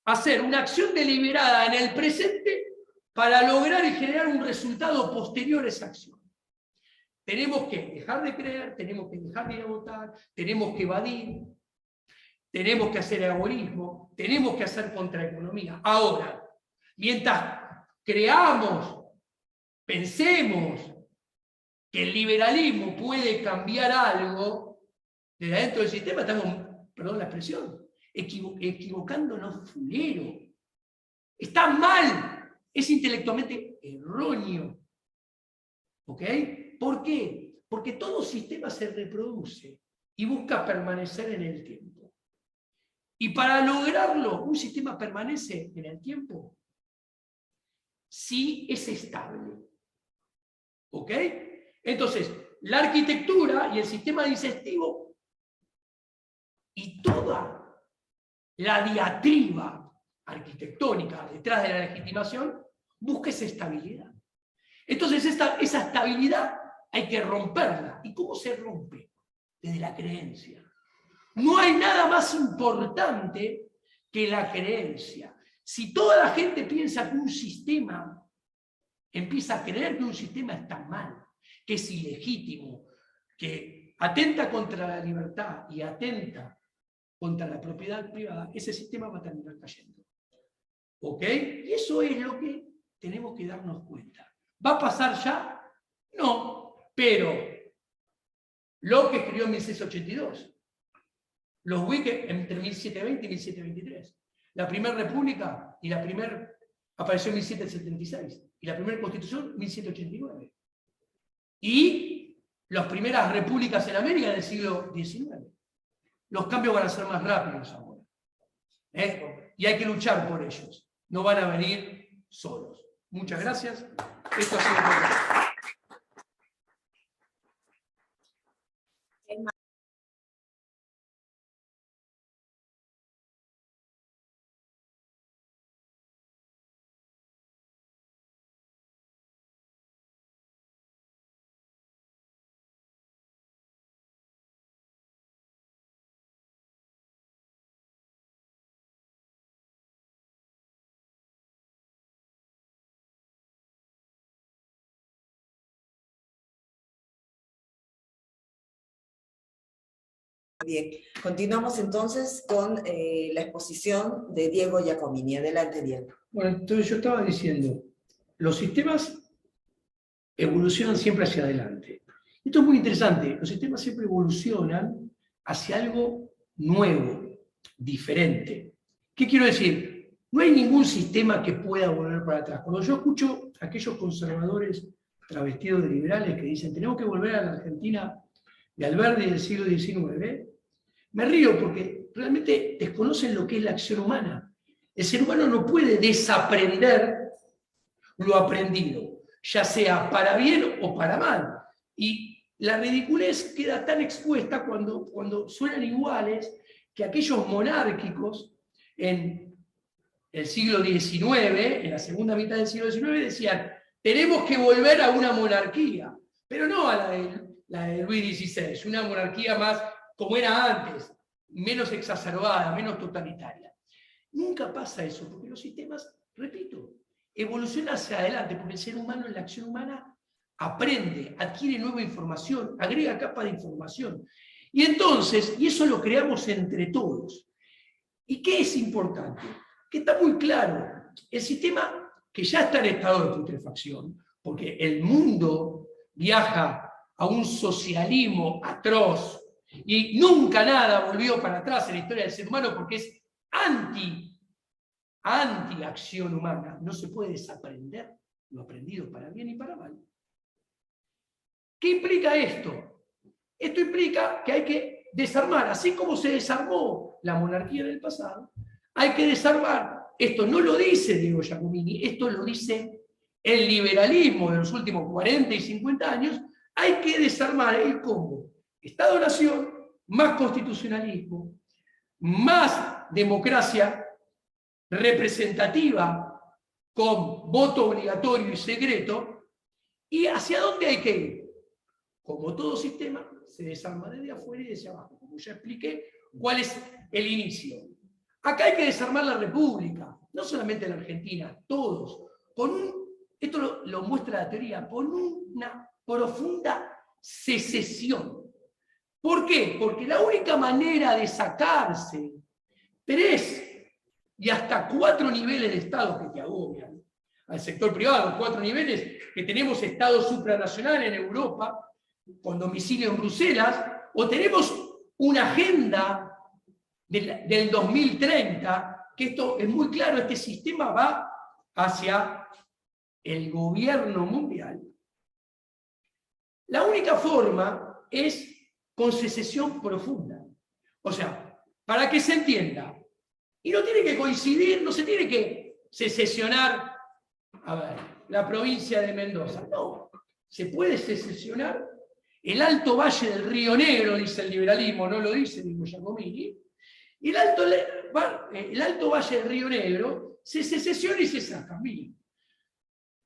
hacer una acción deliberada en el presente para lograr y generar un resultado posterior a esa acción. Tenemos que dejar de creer, tenemos que dejar de ir a votar, tenemos que evadir, tenemos que hacer egoísmo, tenemos que hacer contraeconomía. Ahora, mientras creamos, pensemos que el liberalismo puede cambiar algo desde adentro del sistema, estamos, perdón la expresión, equivocándonos fulero. Está mal, es intelectualmente erróneo. ¿Ok? ¿Por qué? Porque todo sistema se reproduce y busca permanecer en el tiempo. Y para lograrlo, un sistema permanece en el tiempo si es estable. ¿Ok? Entonces, la arquitectura y el sistema digestivo y toda la diatriba arquitectónica detrás de la legitimación busca esa estabilidad. Entonces, esa estabilidad hay que romperla. ¿Y cómo se rompe? Desde la creencia. No hay nada más importante que la creencia. Si toda la gente piensa que un sistema, empieza a creer que un sistema está mal, que es ilegítimo, que atenta contra la libertad y atenta contra la propiedad privada, ese sistema va a terminar cayendo. ¿Ok? Y eso es lo que tenemos que darnos cuenta. ¿Va a pasar ya? No, pero Locke escribió en 1682, los Whig entre 1720 y 1723, la primera república y la primera apareció en 1776, y la primera constitución en 1789. Y las primeras repúblicas en América del siglo XIX. Los cambios van a ser más rápidos ahora. Y hay que luchar por ellos. No van a venir solos. Muchas gracias. Esto ha sido todo. Bien, continuamos entonces con la exposición de Diego Giacomini. Adelante, Diego. Bueno, entonces yo estaba diciendo, los sistemas evolucionan siempre hacia adelante. Esto es muy interesante, los sistemas siempre evolucionan hacia algo nuevo, diferente. ¿Qué quiero decir? No hay ningún sistema que pueda volver para atrás. Cuando yo escucho a aquellos conservadores travestidos de liberales que dicen tenemos que volver a la Argentina de Alberdi del siglo XIX, me río porque realmente desconocen lo que es la acción humana. El ser humano no puede desaprender lo aprendido, ya sea para bien o para mal. Y la ridiculez queda tan expuesta cuando suenan iguales que aquellos monárquicos en el siglo XIX, en la segunda mitad del siglo XIX, decían, tenemos que volver a una monarquía, pero no a la de Luis XVI, una monarquía más como era antes, menos exacerbada, menos totalitaria. Nunca pasa eso, porque los sistemas, repito, evolucionan hacia adelante, porque el ser humano en la acción humana aprende, adquiere nueva información, agrega capa de información. Y entonces, y eso lo creamos entre todos. ¿Y qué es importante? Que está muy claro, el sistema que ya está en estado de putrefacción, porque el mundo viaja a un socialismo atroz, y nunca nada volvió para atrás en la historia del ser humano porque es anti-acción humana. No se puede desaprender lo aprendido para bien y para mal. ¿Qué implica esto? Esto implica que hay que desarmar, así como se desarmó la monarquía del pasado, hay que desarmar. Esto no lo dice Diego Giacomini, esto lo dice el liberalismo de los últimos 40 y 50 años. Hay que desarmar el combo Estado-Nación, más constitucionalismo, más democracia representativa con voto obligatorio y secreto. ¿Y hacia dónde hay que ir? Como todo sistema, se desarma desde afuera y desde abajo. Como ya expliqué, cuál es el inicio. Acá hay que desarmar la República, no solamente la Argentina, todos, esto lo muestra la teoría, con una profunda secesión. ¿Por qué? Porque la única manera de sacarse 3 y hasta 4 niveles de Estado que te agobian al sector privado, 4 niveles que tenemos Estado supranacional en Europa, con domicilio en Bruselas, o tenemos una agenda del 2030, que esto es muy claro, este sistema va hacia el gobierno mundial. La única forma es con secesión profunda. O sea, para que se entienda, y no tiene que coincidir, no se tiene que secesionar, a ver, la provincia de Mendoza, no, se puede secesionar el Alto Valle del Río Negro, dice el liberalismo, no lo dice Diego Giacomini, y el Alto Valle del Río Negro se secesiona y se saca, miren,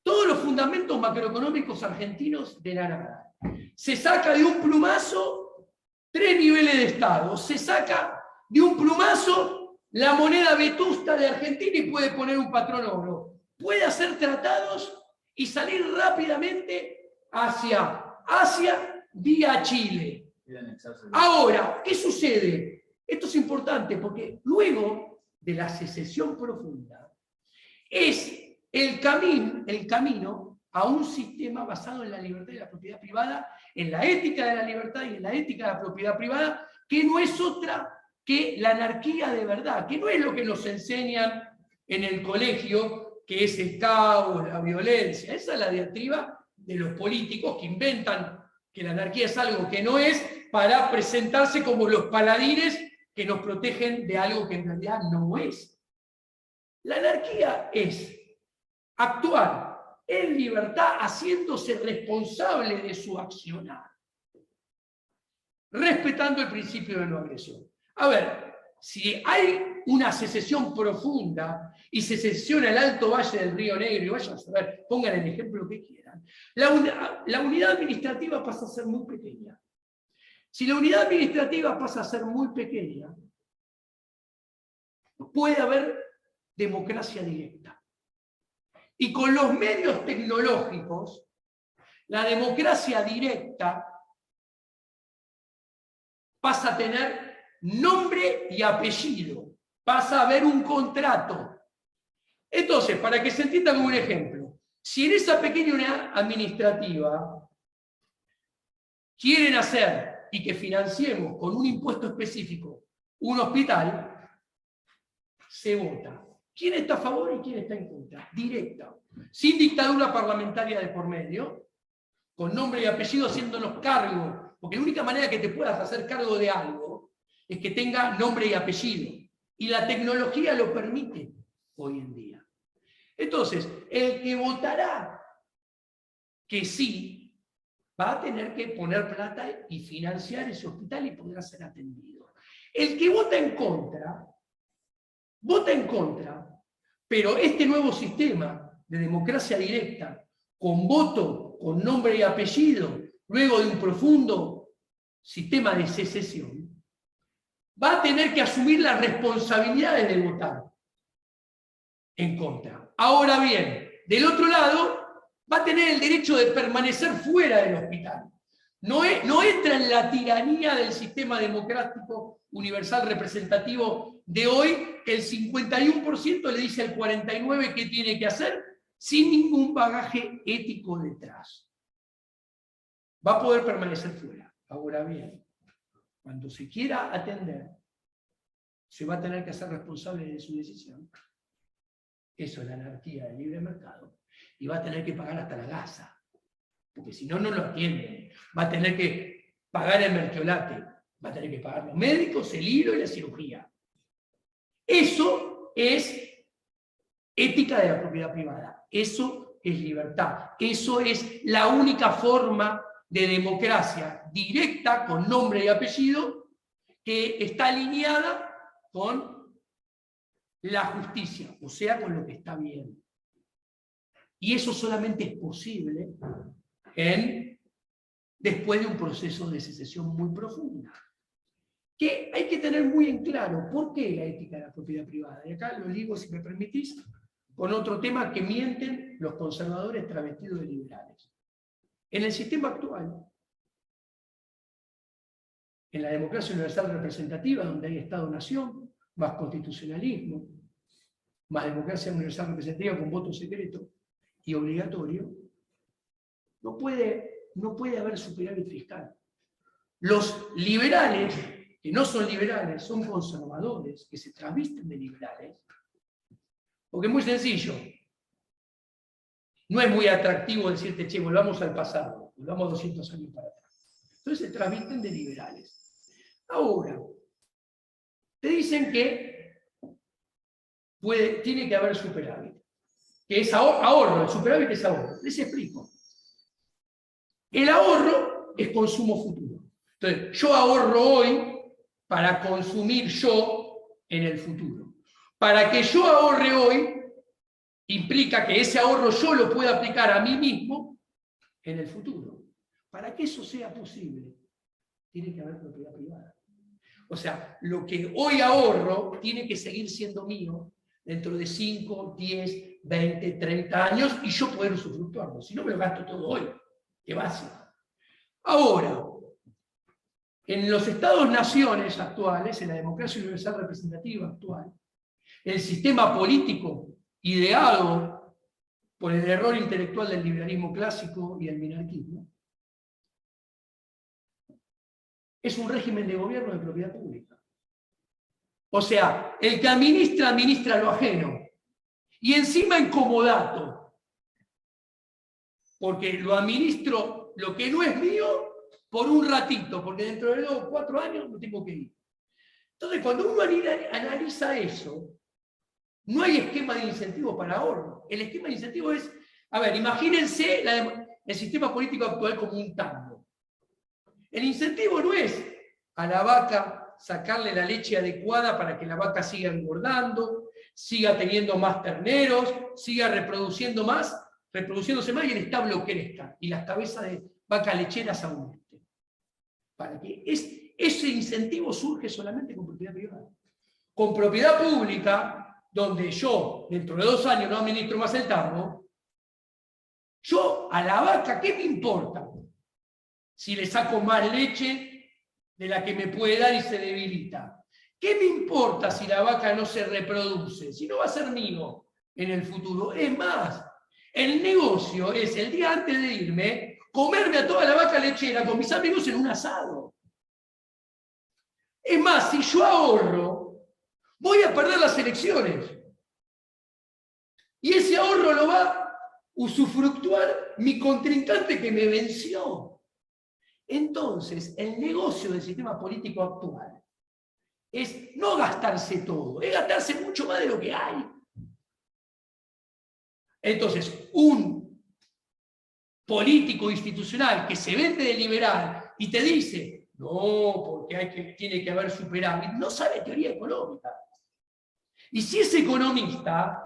todos los fundamentos macroeconómicos argentinos de la nada. Se saca de un plumazo 3 niveles de Estado, se saca de un plumazo la moneda vetusta de Argentina y puede poner un patrón oro, puede hacer tratados y salir rápidamente hacia Asia vía Chile. Ahora, ¿qué sucede? Esto es importante porque luego de la secesión profunda es el camino a un sistema basado en la libertad y la propiedad privada, en la ética de la libertad y en la ética de la propiedad privada, que no es otra que la anarquía de verdad, que no es lo que nos enseñan en el colegio, que es el caos, la violencia. Esa es la diatriba de los políticos que inventan que la anarquía es algo que no es, para presentarse como los paladines que nos protegen de algo que en realidad no es. La anarquía es actuar en libertad haciéndose responsable de su accionar, respetando el principio de no agresión. A ver, si hay una secesión profunda y se secesiona el Alto Valle del Río Negro, y vayan a saber, pongan el ejemplo que quieran, la unidad administrativa pasa a ser muy pequeña. Si la unidad administrativa pasa a ser muy pequeña, puede haber democracia directa. Y con los medios tecnológicos, la democracia directa pasa a tener nombre y apellido, pasa a haber un contrato. Entonces, para que se entienda como un ejemplo, si en esa pequeña unidad administrativa quieren hacer y que financiemos con un impuesto específico un hospital, se vota. ¿Quién está a favor y quién está en contra? Directa. Sin dictadura parlamentaria de por medio, con nombre y apellido haciéndonos cargo, porque la única manera que te puedas hacer cargo de algo es que tenga nombre y apellido. Y la tecnología lo permite hoy en día. Entonces, el que votará que sí, va a tener que poner plata y financiar ese hospital y podrá ser atendido. El que vota en contra, pero este nuevo sistema de democracia directa, con voto, con nombre y apellido, luego de un profundo sistema de secesión, va a tener que asumir las responsabilidades de votar en contra. Ahora bien, del otro lado, va a tener el derecho de permanecer fuera del hospital. No entra en la tiranía del sistema democrático universal representativo de hoy, que el 51% le dice al 49% qué tiene que hacer, sin ningún bagaje ético detrás. Va a poder permanecer fuera. Ahora bien, cuando se quiera atender, se va a tener que hacer responsable de su decisión. Eso es la anarquía del libre mercado. Y va a tener que pagar hasta la gasa. porque si no, no lo atienden. Va a tener que pagar el mertiolate, va a tener que pagar los médicos, el hilo y la cirugía. Eso es ética de la propiedad privada, eso es libertad, eso es la única forma de democracia directa, con nombre y apellido, que está alineada con la justicia, o sea, con lo que está bien. Y eso solamente es posible después de un proceso de secesión muy profunda. Que hay que tener muy en claro por qué la ética de la propiedad privada. Y acá lo digo, si me permitís, con otro tema que mienten los conservadores travestidos de liberales. En el sistema actual, en la democracia universal representativa, donde hay Estado-nación, más constitucionalismo, más democracia universal representativa con voto secreto y obligatorio, no puede haber superávit fiscal. Los liberales, que no son liberales, son conservadores, que se travisten de liberales, porque es muy sencillo. No es muy atractivo decirte, che, volvamos al pasado, volvamos 200 años para atrás. Entonces se travisten de liberales. Ahora, te dicen que tiene que haber superávit, que es ahorro, el superávit es ahorro. Les explico. El ahorro es consumo futuro. Entonces, yo ahorro hoy para consumir yo en el futuro. Para que yo ahorre hoy, implica que ese ahorro yo lo pueda aplicar a mí mismo en el futuro. Para que eso sea posible, tiene que haber propiedad privada. O sea, lo que hoy ahorro tiene que seguir siendo mío dentro de 5, 10, 20, 30 años y yo poder usufructuarlo. Si no, me lo gasto todo hoy. Qué básico. Ahora, en los estados-naciones actuales, en la democracia universal representativa actual, el sistema político ideado por el error intelectual del liberalismo clásico y el minarquismo, es un régimen de gobierno de propiedad pública. O sea, el que administra lo ajeno. Y encima en comodato. Porque lo administro lo que no es mío por un ratito, porque dentro de 2 o 4 años no tengo que ir. Entonces, cuando uno analiza eso, no hay esquema de incentivo para ahorro. El esquema de incentivo es, a ver, imagínense el sistema político actual como un tango. El incentivo no es a la vaca sacarle la leche adecuada para que la vaca siga engordando, siga teniendo más terneros, siga reproduciéndose más y el establo crezca y las cabezas de vacas lecheras aumenten. Para que ese incentivo surge solamente con propiedad privada. Con propiedad pública, donde yo dentro de 2 años no administro más el tambo, yo a la vaca, ¿qué me importa? Si le saco más leche de la que me puede dar y se debilita. ¿Qué me importa si la vaca no se reproduce? Si no va a ser mío en el futuro. Es más, el negocio es el día antes de irme, comerme a toda la vaca lechera con mis amigos en un asado. Es más, si yo ahorro, voy a perder las elecciones. Y ese ahorro lo va a usufructuar mi contrincante que me venció. Entonces, el negocio del sistema político actual es no gastarse todo, es gastarse mucho más de lo que hay. Entonces, un político institucional que se vende de liberal y te dice, no, porque tiene que haber superávit, no sabe teoría económica. Y si es economista,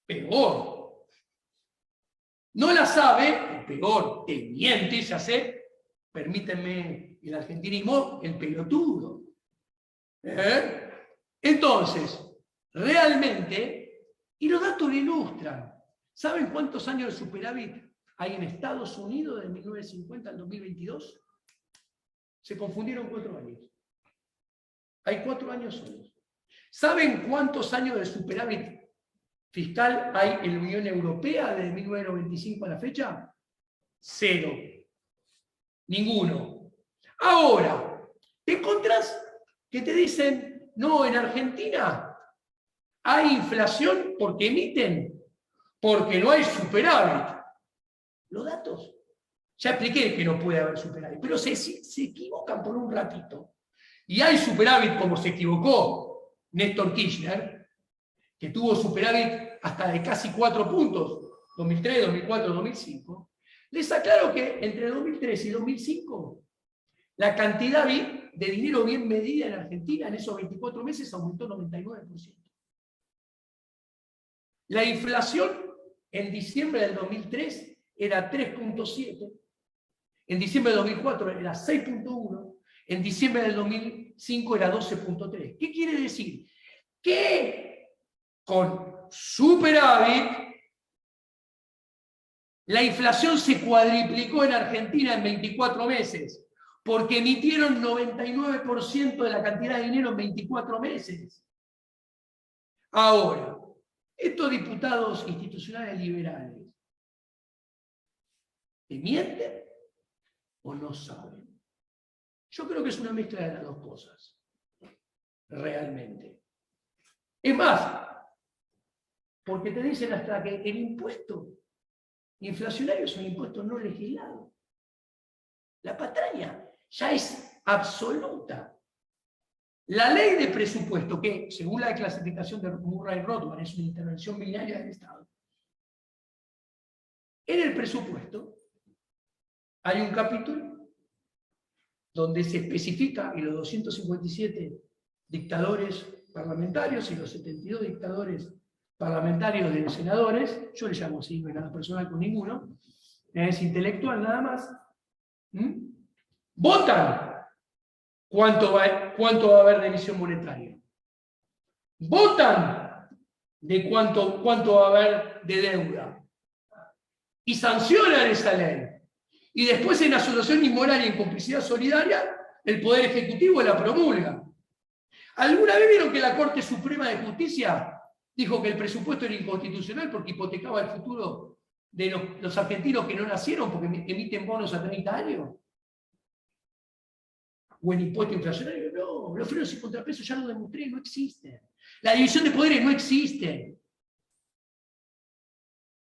peor. No la sabe, peor, te miente y se hace, permítanme el argentinismo, el pelotudo. Entonces, realmente, y los datos lo ilustran. ¿Saben cuántos años de superávit hay en Estados Unidos de 1950 al 2022? Se confundieron 4 años. Hay 4 años solos. ¿Saben cuántos años de superávit fiscal hay en la Unión Europea desde 1995 a la fecha? 0. Ninguno. Ahora, te encontrás que te dicen, no, en Argentina hay inflación porque emiten, porque no hay superávit. Los datos Ya expliqué que no puede haber superávit, pero se equivocan por un ratito. Y hay superávit como se equivocó Néstor Kirchner, que tuvo superávit hasta de casi 4 puntos, 2003, 2004, 2005. Les aclaro que entre 2003 y 2005, la cantidad de dinero bien medida en Argentina en esos 24 meses aumentó 99%. La inflación en diciembre del 2003 era 3.7, en diciembre del 2004 era 6.1, en diciembre del 2005 era 12.3. ¿Qué quiere decir? Que con superávit la inflación se cuadriplicó en Argentina en 24 meses, porque emitieron 99% de la cantidad de dinero en 24 meses. Ahora, estos diputados institucionales liberales, ¿te mienten o no saben? Yo creo que es una mezcla de las dos cosas, realmente. Es más, porque te dicen hasta que el impuesto inflacionario es un impuesto no legislado. La patraña ya es absoluta. La ley de presupuesto, que según la clasificación de Murray Rothbard es una intervención binaria del Estado, en el presupuesto hay un capítulo donde se especifica, y los 257 dictadores parlamentarios y los 72 dictadores parlamentarios de senadores, yo le llamo así, no es nada personal con ninguno, es intelectual nada más, votan cuánto va a haber de emisión monetaria. Votan de cuánto va a haber de deuda. Y sancionan esa ley. Y después en asociación inmoral y en complicidad solidaria, el Poder Ejecutivo la promulga. ¿Alguna vez vieron que la Corte Suprema de Justicia dijo que el presupuesto era inconstitucional porque hipotecaba el futuro de los argentinos que no nacieron porque emiten bonos a 30 años? ¿O el impuesto inflacionario? No, los frenos y contrapesos ya lo demostré, no existen. La división de poderes no existe.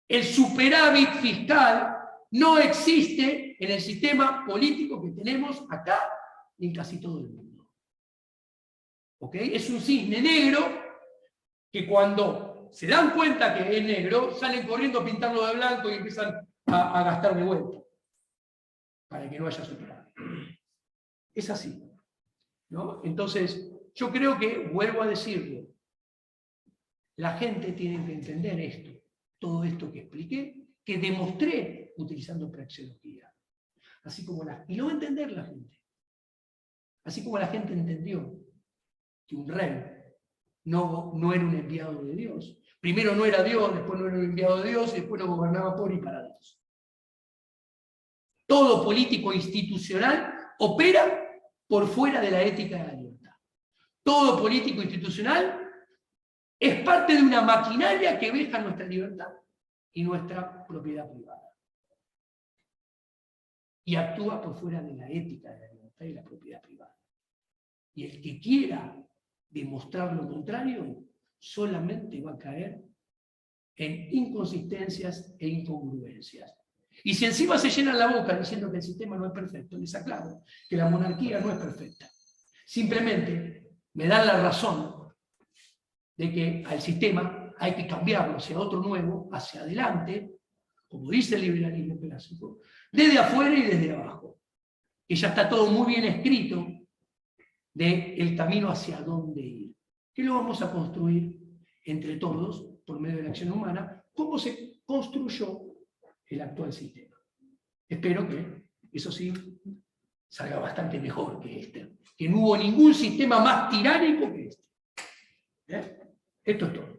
El superávit fiscal no existe en el sistema político que tenemos acá y en casi todo el mundo. ¿Ok? Es un cisne negro que cuando se dan cuenta que es negro, salen corriendo a pintarlo de blanco y empiezan a gastar de vuelta para que no haya superávit. Es así, ¿no? Entonces, yo creo que, vuelvo a decirlo, la gente tiene que entender esto, todo esto que expliqué, que demostré utilizando praxeología. Y lo va a entender la gente. Así como la gente entendió que un rey no era un enviado de Dios. Primero no era Dios, después no era un enviado de Dios, y después no gobernaba por y para Dios. Todo político institucional opera por fuera de la ética de la libertad. Todo político institucional es parte de una maquinaria que veja nuestra libertad y nuestra propiedad privada. Y actúa por fuera de la ética de la libertad y la propiedad privada. Y el que quiera demostrar lo contrario solamente va a caer en inconsistencias e incongruencias. Y si encima se llenan la boca diciendo que el sistema no es perfecto, les aclaro que la monarquía no es perfecta. Simplemente me dan la razón de que al sistema hay que cambiarlo hacia otro nuevo, hacia adelante, como dice el liberalismo clásico, desde afuera y desde abajo. Que ya está todo muy bien escrito del camino hacia dónde ir. Que lo vamos a construir entre todos, por medio de la acción humana, como se construyó el actual sistema. Espero que, eso sí, salga bastante mejor que este. Que no hubo ningún sistema más tiránico que este. Esto es todo.